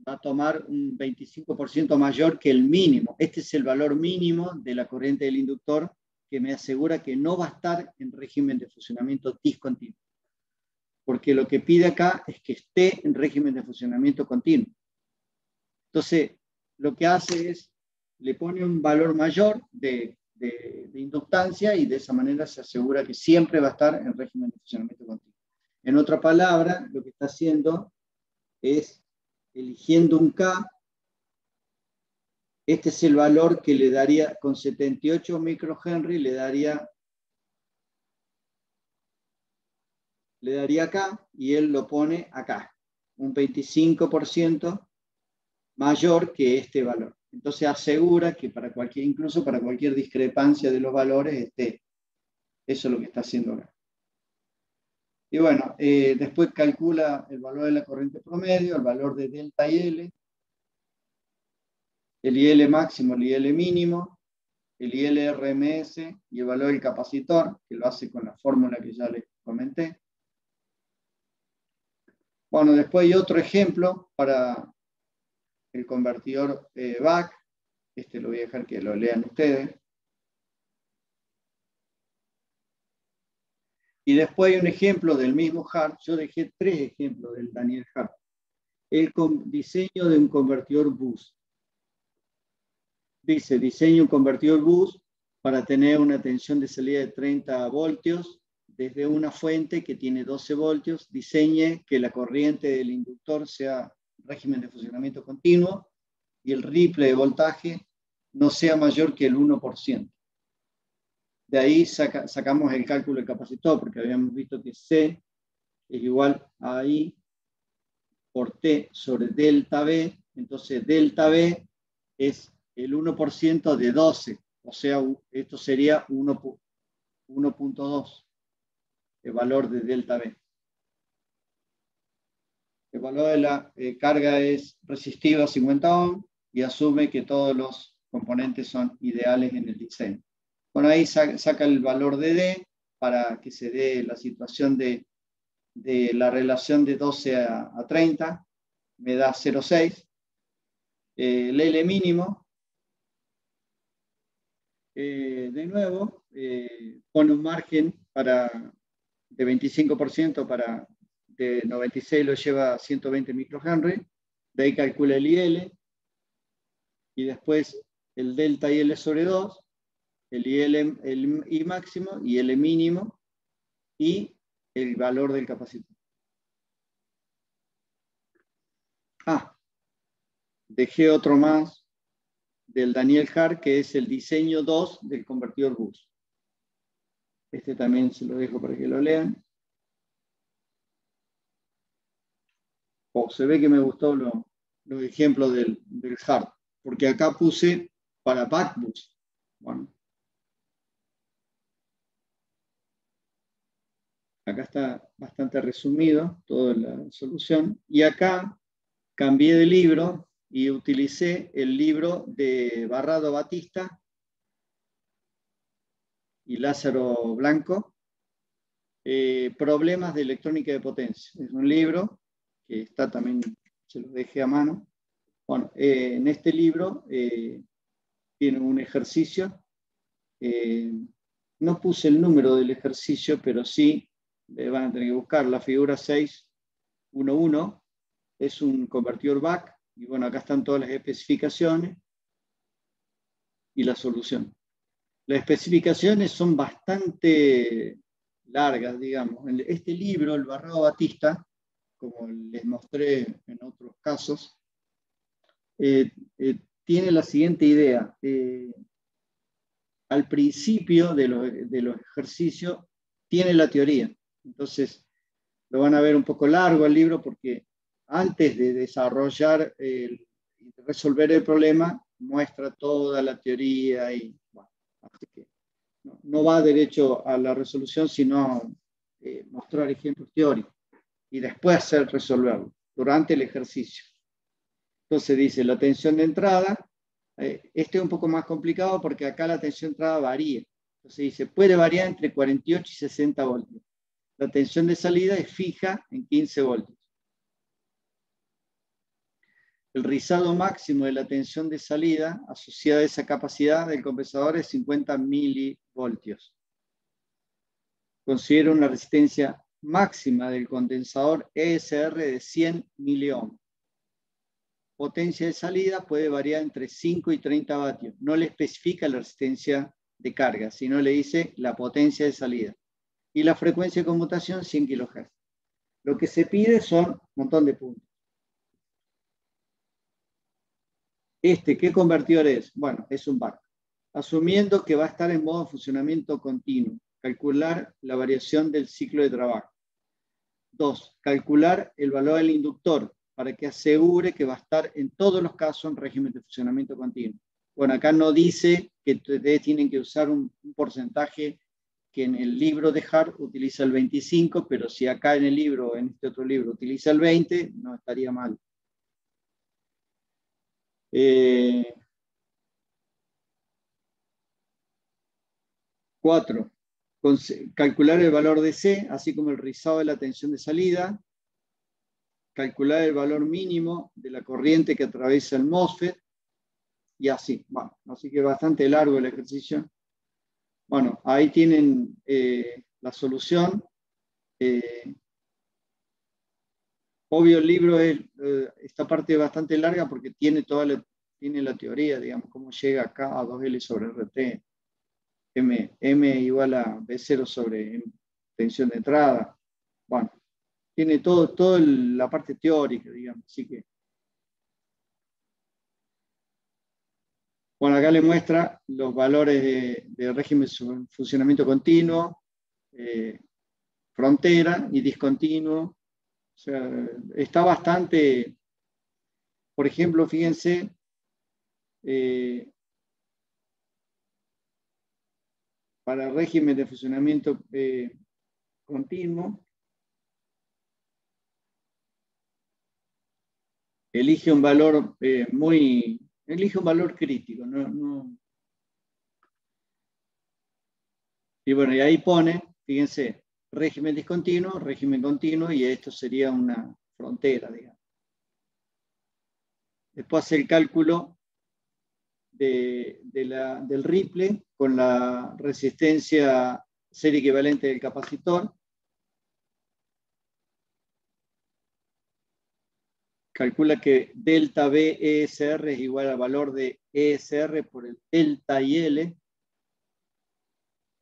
va a tomar un 25% mayor que el mínimo. Este es el valor mínimo de la corriente del inductor que me asegura que no va a estar en régimen de funcionamiento discontinuo. Porque lo que pide acá es que esté en régimen de funcionamiento continuo. Entonces, lo que hace es, le pone un valor mayor de inductancia y de esa manera se asegura que siempre va a estar en régimen de funcionamiento continuo. En otra palabra, lo que está haciendo es eligiendo un K. Este es el valor que le daría, con 78 microhenry, le daría le daría acá y él lo pone acá, un 25% mayor que este valor. Entonces asegura que incluso para cualquier discrepancia de los valores esté. Eso es lo que está haciendo acá. Y bueno, después calcula el valor de la corriente promedio, el valor de delta IL, el IL máximo, el IL mínimo, el IL RMS y el valor del capacitor, que lo hace con la fórmula que ya les comenté. Bueno, después hay otro ejemplo para el convertidor BAC. Este lo voy a dejar que lo lean ustedes. Y después hay un ejemplo del mismo Hart. Yo dejé 3 ejemplos del Daniel Hart. El diseño de un convertidor bus. Dice, diseño un convertidor bus para tener una tensión de salida de 30 voltios desde una fuente que tiene 12 voltios. Diseñe que la corriente del inductor sea régimen de funcionamiento continuo y el ripple de voltaje no sea mayor que el 1%. De ahí sacamos el cálculo del capacitor, porque habíamos visto que C es igual a I por T sobre delta B. Entonces, delta B es el 1% de 12. O sea, esto sería 1.2, el valor de delta B. El valor de la carga es resistiva a 50 ohms y asume que todos los componentes son ideales en el diseño. Bueno, ahí saca el valor de D para que se dé la situación de la relación de 12 a 30. Me da 0,6. El L mínimo, de nuevo, pone un margen de 25% para de 96 lo lleva a 120 microhenry. De ahí calcula el IL. Y después el delta IL sobre 2. El I máximo y el mínimo y el valor del capacitor. Dejé otro más del Daniel Hart, que es el diseño 2 del convertidor bus. Este también se lo dejo para que lo lean. Se ve que me gustó los ejemplos del Hart, porque acá puse para backbus. Bueno, acá está bastante resumido toda la solución. Y acá cambié de libro y utilicé el libro de Barrado Batista y Lázaro Blanco, Problemas de electrónica de potencia. Es un libro que está también, se lo dejé a mano. Bueno, en este libro tiene un ejercicio. No puse el número del ejercicio, pero sí van a tener que buscar la figura 6.1.1. Es un convertidor BAC. Y bueno, acá están todas las especificaciones y la solución. Las especificaciones son bastante largas, digamos. Este libro, el Barrado Batista, como les mostré en otros casos, tiene la siguiente idea. Al principio de los ejercicios tiene la teoría. Entonces, lo van a ver un poco largo el libro porque antes de desarrollar y resolver el problema, muestra toda la teoría y bueno, así que no va derecho a la resolución, sino mostrar ejemplos teóricos y después resolverlo durante el ejercicio. Entonces dice la tensión de entrada. Este es un poco más complicado porque acá la tensión de entrada varía. Entonces dice, puede variar entre 48 y 60 voltios. La tensión de salida es fija en 15 voltios. El rizado máximo de la tensión de salida asociada a esa capacidad del compensador es 50 milivoltios. Considera una resistencia máxima del condensador ESR de 100 miliohms. Potencia de salida puede variar entre 5 y 30 vatios. No le especifica la resistencia de carga, sino le dice la potencia de salida. Y la frecuencia de conmutación 100 kHz. Lo que se pide son un montón de puntos. ¿Qué convertidor es? Bueno, es un BAC. Asumiendo que va a estar en modo de funcionamiento continuo. Calcular la variación del ciclo de trabajo. 2. Calcular el valor del inductor para que asegure que va a estar en todos los casos en régimen de funcionamiento continuo. Bueno, acá no dice que ustedes tienen que usar un porcentaje que en el libro de Hart utiliza el 25, pero si acá en el libro, en este otro libro, utiliza el 20, no estaría mal. 4. Calcular el valor de C, así como el rizado de la tensión de salida. Calcular el valor mínimo de la corriente que atraviesa el MOSFET. Y así. Bueno, así que bastante largo el ejercicio. Bueno, ahí tienen la solución. Obvio, el libro es, esta parte es bastante larga porque tiene tiene la teoría, digamos, cómo llega acá a 2L sobre RT. M igual a B0 sobre tensión de entrada. Bueno, tiene todo la parte teórica, digamos, así que. Bueno, acá le muestra los valores de régimen de funcionamiento continuo, frontera y discontinuo. O sea, está bastante, por ejemplo, fíjense, para régimen de funcionamiento continuo, elige un valor elige un valor crítico. Y bueno, y ahí pone, fíjense, régimen discontinuo, régimen continuo, y esto sería una frontera, digamos. Después hace el cálculo del ripple con la resistencia serie equivalente del capacitor. Calcula que delta B ESR es igual al valor de ESR por el delta IL.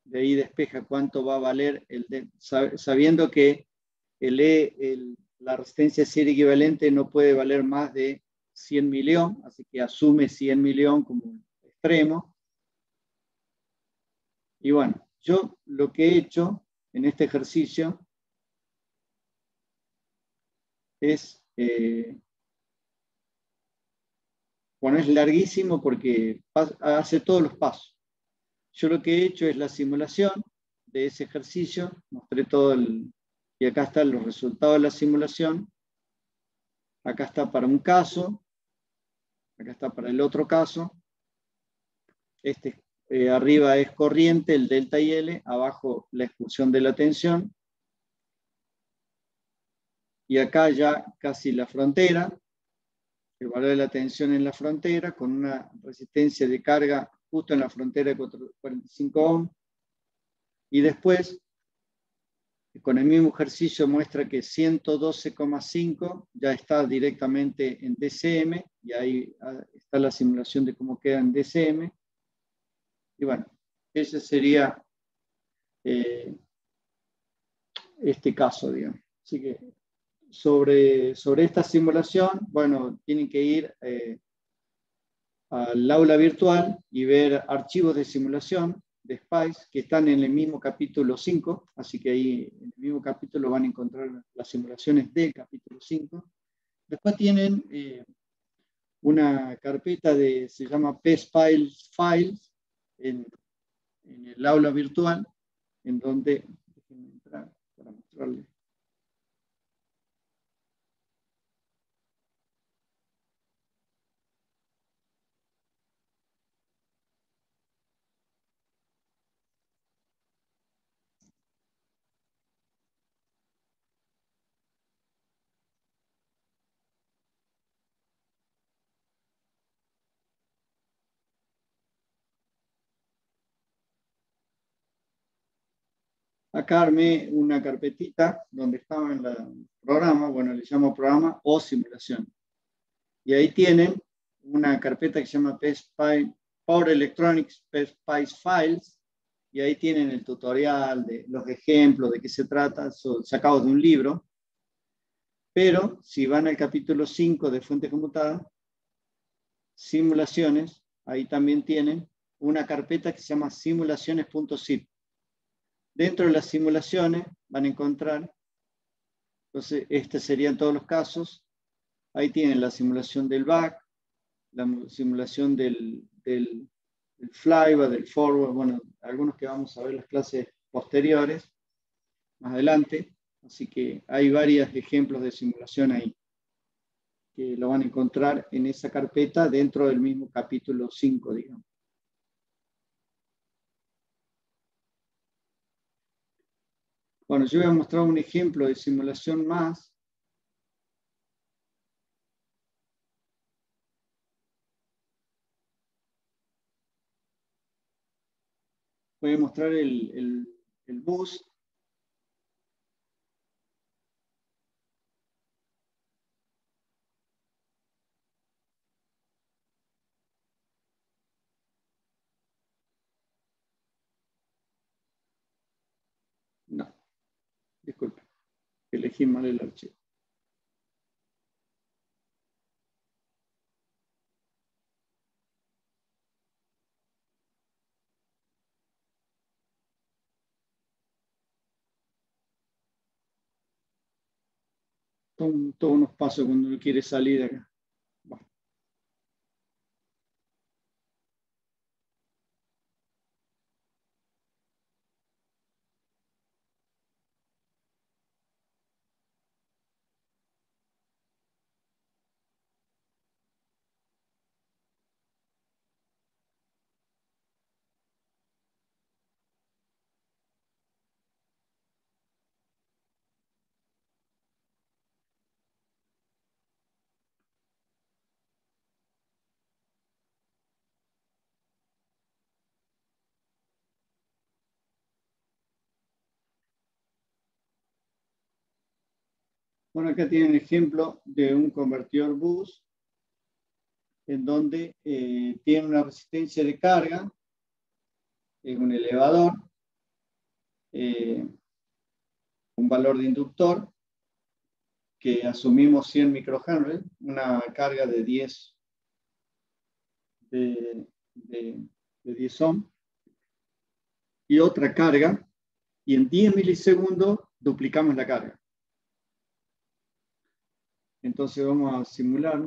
De ahí despeja cuánto va a valer sabiendo que la resistencia serie equivalente no puede valer más de 100 millón, así que asume 100 millón como extremo. Y bueno, yo lo que he hecho en este ejercicio es, bueno, es larguísimo porque hace todos los pasos. Yo lo que he hecho es la simulación de ese ejercicio, mostré y acá están los resultados de la simulación. Acá está para un caso, acá está para el otro caso. Arriba es corriente, el delta IL, abajo la expulsión de la tensión. Y acá ya casi la frontera, el valor de la tensión en la frontera, con una resistencia de carga justo en la frontera de 45 ohms. Y después, con el mismo ejercicio muestra que 112,5 ya está directamente en DCM, y ahí está la simulación de cómo queda en DCM. Y bueno, ese sería este caso, digamos. Así que sobre esta simulación, bueno, tienen que ir al aula virtual y ver archivos de simulación de SPICE que están en el mismo capítulo 5, así que ahí en el mismo capítulo van a encontrar las simulaciones del capítulo 5. Después tienen una carpeta se llama PSPICE Files en el aula virtual, en donde, déjenme entrar para mostrarles. Acá armé una carpetita donde estaba en el programa, bueno, le llamo programa o simulación. Y ahí tienen una carpeta que se llama Power Electronics PSPICE Files, y ahí tienen el tutorial, de los ejemplos, de qué se trata, sacados de un libro. Pero si van al capítulo 5 de fuente conmutada, simulaciones, ahí también tienen una carpeta que se llama simulaciones.zip. Dentro de las simulaciones van a encontrar Entonces, este serían todos los casos. Ahí tienen la simulación del back, la simulación del flyback, del forward, bueno, algunos que vamos a ver en las clases posteriores, más adelante. Así que hay varios ejemplos de simulación ahí, que lo van a encontrar en esa carpeta dentro del mismo capítulo 5, digamos. Bueno, yo voy a mostrar un ejemplo de simulación más. Voy a mostrar el bus. No, disculpe, elegí mal el archivo. Todos unos pasos cuando uno quiere salir de acá. Bueno. Bueno, acá tienen ejemplo de un convertidor bus en donde tiene una resistencia de carga, un elevador, un valor de inductor, que asumimos 100 microhenry, una carga de 10 de 10 ohm, y otra carga, y en 10 milisegundos duplicamos la carga. Entonces vamos a simular.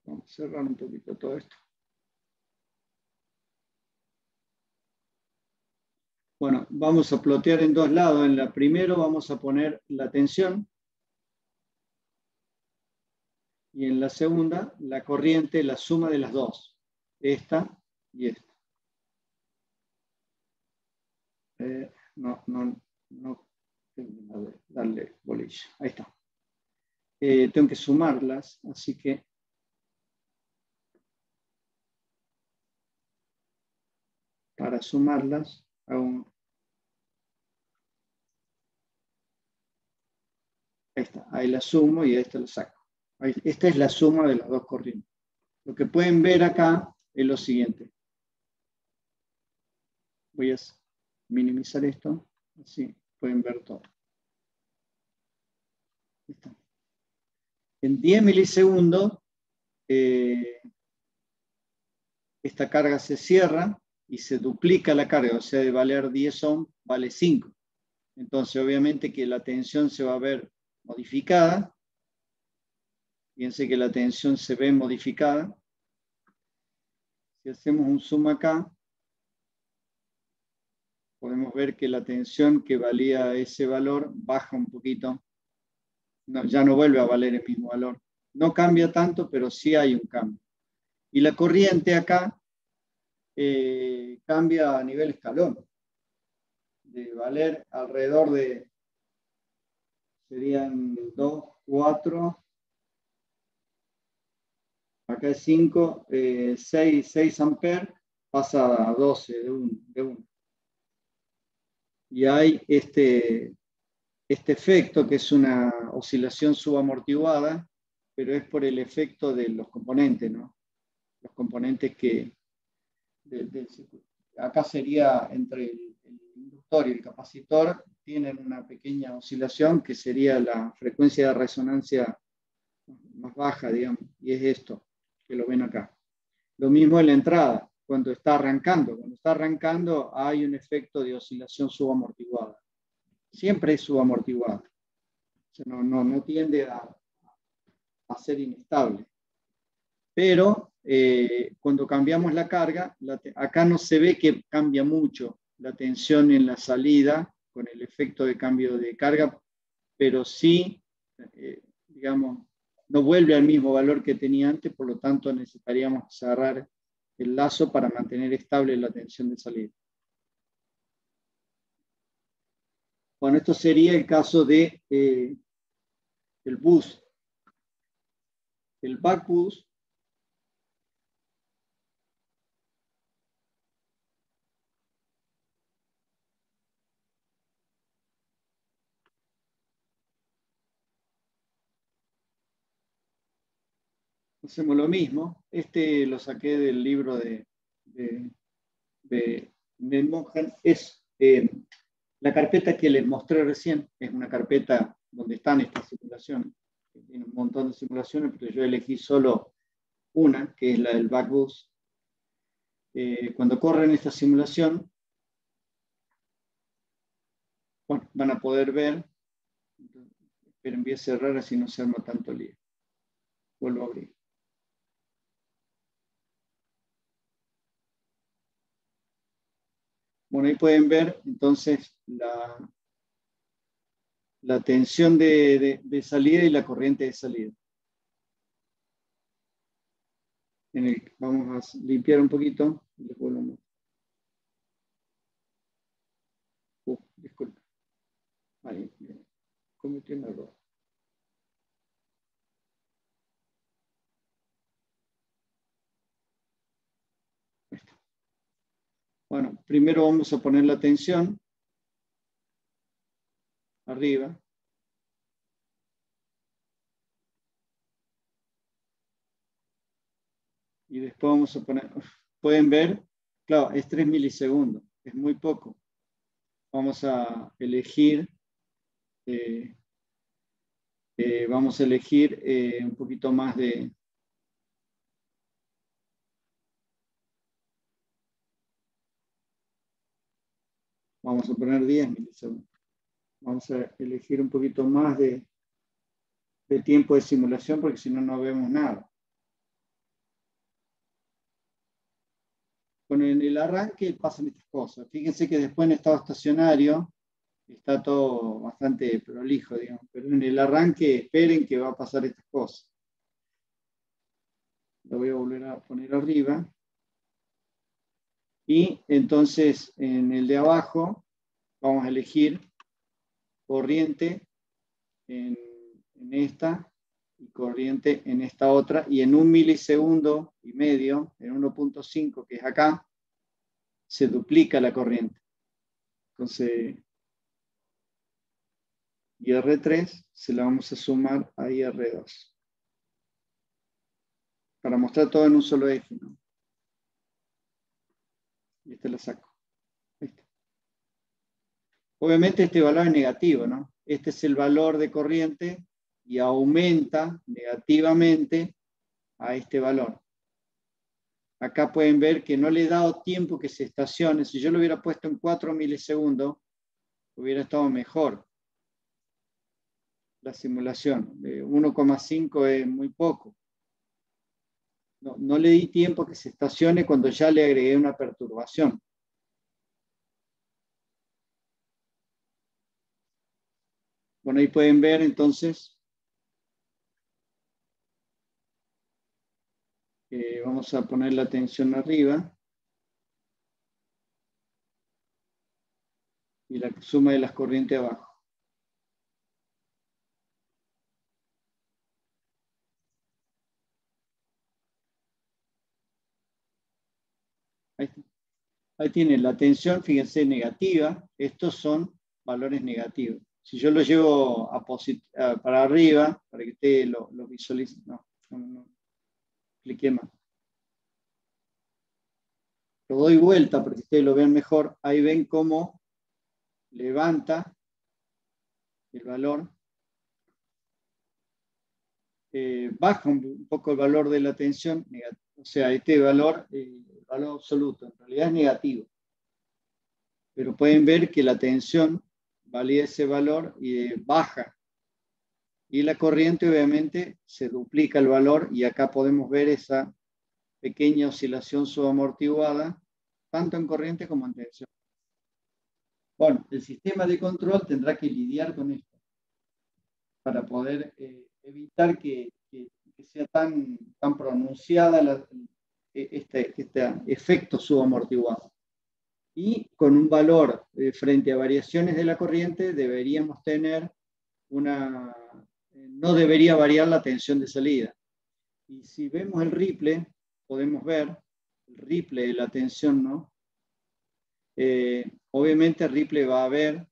Vamos a cerrar un poquito todo esto. Bueno, vamos a plotear en dos lados. En la primero vamos a poner la tensión. Y en la segunda, la corriente, la suma de las dos. Esta y esta. No, darle bolilla. Ahí está. Tengo que sumarlas, así que para sumarlas hago esta. Ahí la sumo y esta la saco. Ahí, esta es la suma de las dos corrientes. Lo que pueden ver acá es lo siguiente. Voy a minimizar esto, así pueden ver todo. Está. En 10 milisegundos, esta carga se cierra y se duplica la carga, o sea, de valer 10 ohm, vale 5. Entonces, obviamente que la tensión se va a ver modificada. Fíjense que la tensión se ve modificada. Si hacemos un zoom acá, podemos ver que la tensión que valía ese valor baja un poquito. No, ya no vuelve a valer el mismo valor. No cambia tanto, pero sí hay un cambio. Y la corriente acá cambia a nivel escalón. De valer alrededor de, serían 2, 4, acá es 5, 6 amperes, pasa a 12 de 1. Y hay este efecto que es una oscilación subamortiguada, pero es por el efecto de los componentes, ¿no? Los componentes que del circuito. Acá sería entre el inductor y el capacitor, tienen una pequeña oscilación que sería la frecuencia de resonancia más baja, digamos, y es esto, que lo ven acá. Lo mismo en la entrada. cuando está arrancando. Cuando está arrancando hay un efecto de oscilación subamortiguada. Siempre es subamortiguada. O sea, no tiende a ser inestable. Pero cuando cambiamos la carga, acá no se ve que cambia mucho la tensión en la salida con el efecto de cambio de carga, pero sí, digamos, no vuelve al mismo valor que tenía antes, por lo tanto necesitaríamos cerrar el lazo para mantener estable la tensión de salida. Bueno, esto sería el caso de el boost. El back boost hacemos lo mismo. Este lo saqué del libro de Mohan. Es la carpeta que les mostré recién. Es una carpeta donde están estas simulaciones. Tiene un montón de simulaciones, pero yo elegí solo una, que es la del backboost. Cuando corren esta simulación, bueno, van a poder ver. Pero envíe a cerrar así no se arma tanto lío. Vuelvo a abrir. Bueno, ahí pueden ver entonces la tensión de salida y la corriente de salida. Vamos a limpiar un poquito. Les vuelvo a mostrar. Disculpe. Ahí, cometí un error. Bueno, primero vamos a poner la tensión arriba. Y después vamos a poner, pueden ver, claro, es 3 milisegundos, es muy poco. Vamos a elegir, un poquito más de, vamos a poner 10 milisegundos. Vamos a elegir un poquito más de tiempo de simulación porque si no, no vemos nada. Bueno, en el arranque pasan estas cosas. Fíjense que después en estado estacionario está todo bastante prolijo, digamos, pero en el arranque esperen que va a pasar estas cosas. Lo voy a volver a poner arriba. Y entonces en el de abajo vamos a elegir corriente en esta y corriente en esta otra. Y en 1,5 milisegundos, en 1.5, que es acá, se duplica la corriente. Entonces, IR3 se la vamos a sumar a IR2. Para mostrar todo en un solo eje, ¿no? Y este lo saco. Obviamente este valor es negativo, ¿no? Este es el valor de corriente y aumenta negativamente a este valor. Acá pueden ver que no le he dado tiempo que se estacione. Si yo lo hubiera puesto en 4 milisegundos, hubiera estado mejor la simulación. 1,5 es muy poco. No le di tiempo que se estacione cuando ya le agregué una perturbación. Bueno, ahí pueden ver entonces. Vamos a poner la tensión arriba. Y la suma de las corrientes abajo. Ahí tienen la tensión, fíjense, negativa. Estos son valores negativos. Si yo lo llevo para arriba, para que ustedes lo visualicen, no cliqué más. Lo doy vuelta para que ustedes lo vean mejor. Ahí ven cómo levanta el valor. Baja un poco el valor de la tensión, O sea, este valor, valor absoluto, en realidad es negativo. Pero pueden ver que la tensión valida ese valor y baja. Y la corriente obviamente se duplica el valor y acá podemos ver esa pequeña oscilación subamortiguada, tanto en corriente como en tensión. Bueno, el sistema de control tendrá que lidiar con esto para poder evitar que sea tan pronunciada este efecto subamortiguado. Y con un valor frente a variaciones de la corriente deberíamos tener no debería variar la tensión de salida. Y si vemos el ripple, podemos ver el ripple de la tensión, ¿no? Obviamente el ripple va a haber,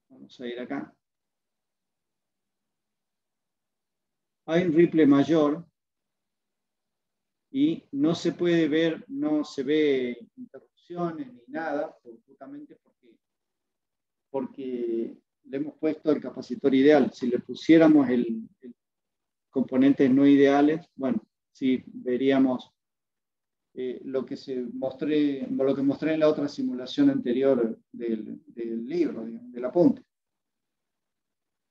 vamos a ir acá, hay un ripple mayor y no se puede ver, no se ve interrupciones ni nada, justamente porque le hemos puesto el capacitor ideal. Si le pusiéramos el componentes no ideales, bueno, sí veríamos lo que mostré en la otra simulación anterior del libro, digamos, del apunte.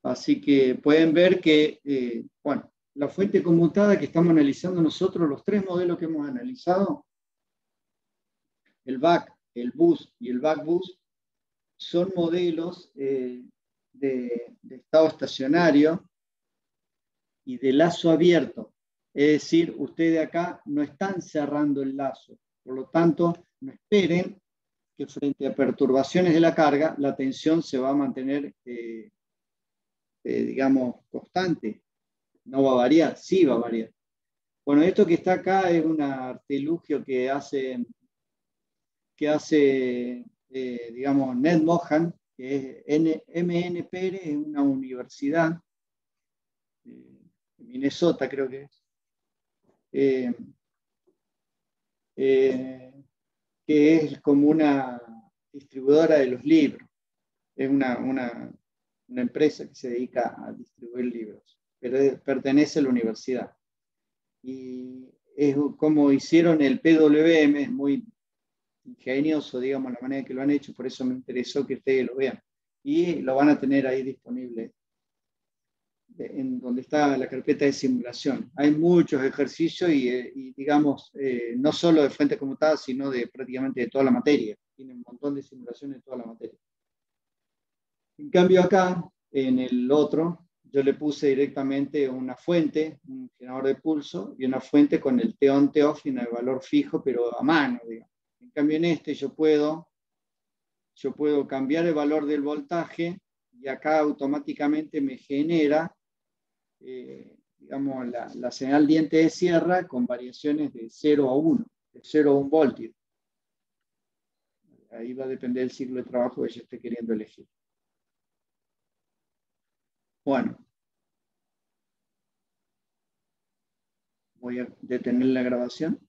Así que pueden ver que, bueno, la fuente conmutada que estamos analizando nosotros, los tres modelos que hemos analizado, el back, el bus y el back bus, son modelos de estado estacionario y de lazo abierto. Es decir, ustedes acá no están cerrando el lazo. Por lo tanto, no esperen que frente a perturbaciones de la carga, la tensión se va a mantener, digamos, constante. No va a variar, sí va a variar. Bueno, esto que está acá es un artilugio que hace digamos, Ned Mohan, que es MN Pérez, es una universidad de Minnesota, creo que es. Que es como una distribuidora de los libros. Es una empresa que se dedica a distribuir libros, pero pertenece a la universidad. Y es como hicieron el PWM, es muy ingenioso, digamos, la manera que lo han hecho, por eso me interesó que ustedes lo vean. Y lo van a tener ahí disponible en donde está la carpeta de simulación. Hay muchos ejercicios y digamos, no solo de fuente conmutada, sino de prácticamente de toda la materia. Tiene un montón de simulaciones de toda la materia. En cambio acá, en el otro, yo le puse directamente una fuente, un generador de pulso, y una fuente con el T-on, T-off y un valor fijo, pero a mano, digamos. En cambio en este yo puedo cambiar el valor del voltaje y acá automáticamente me genera digamos, la señal diente de sierra con variaciones de 0 a 1, de 0 a 1 voltio. Ahí va a depender del ciclo de trabajo que yo esté queriendo elegir. Bueno, voy a detener la grabación.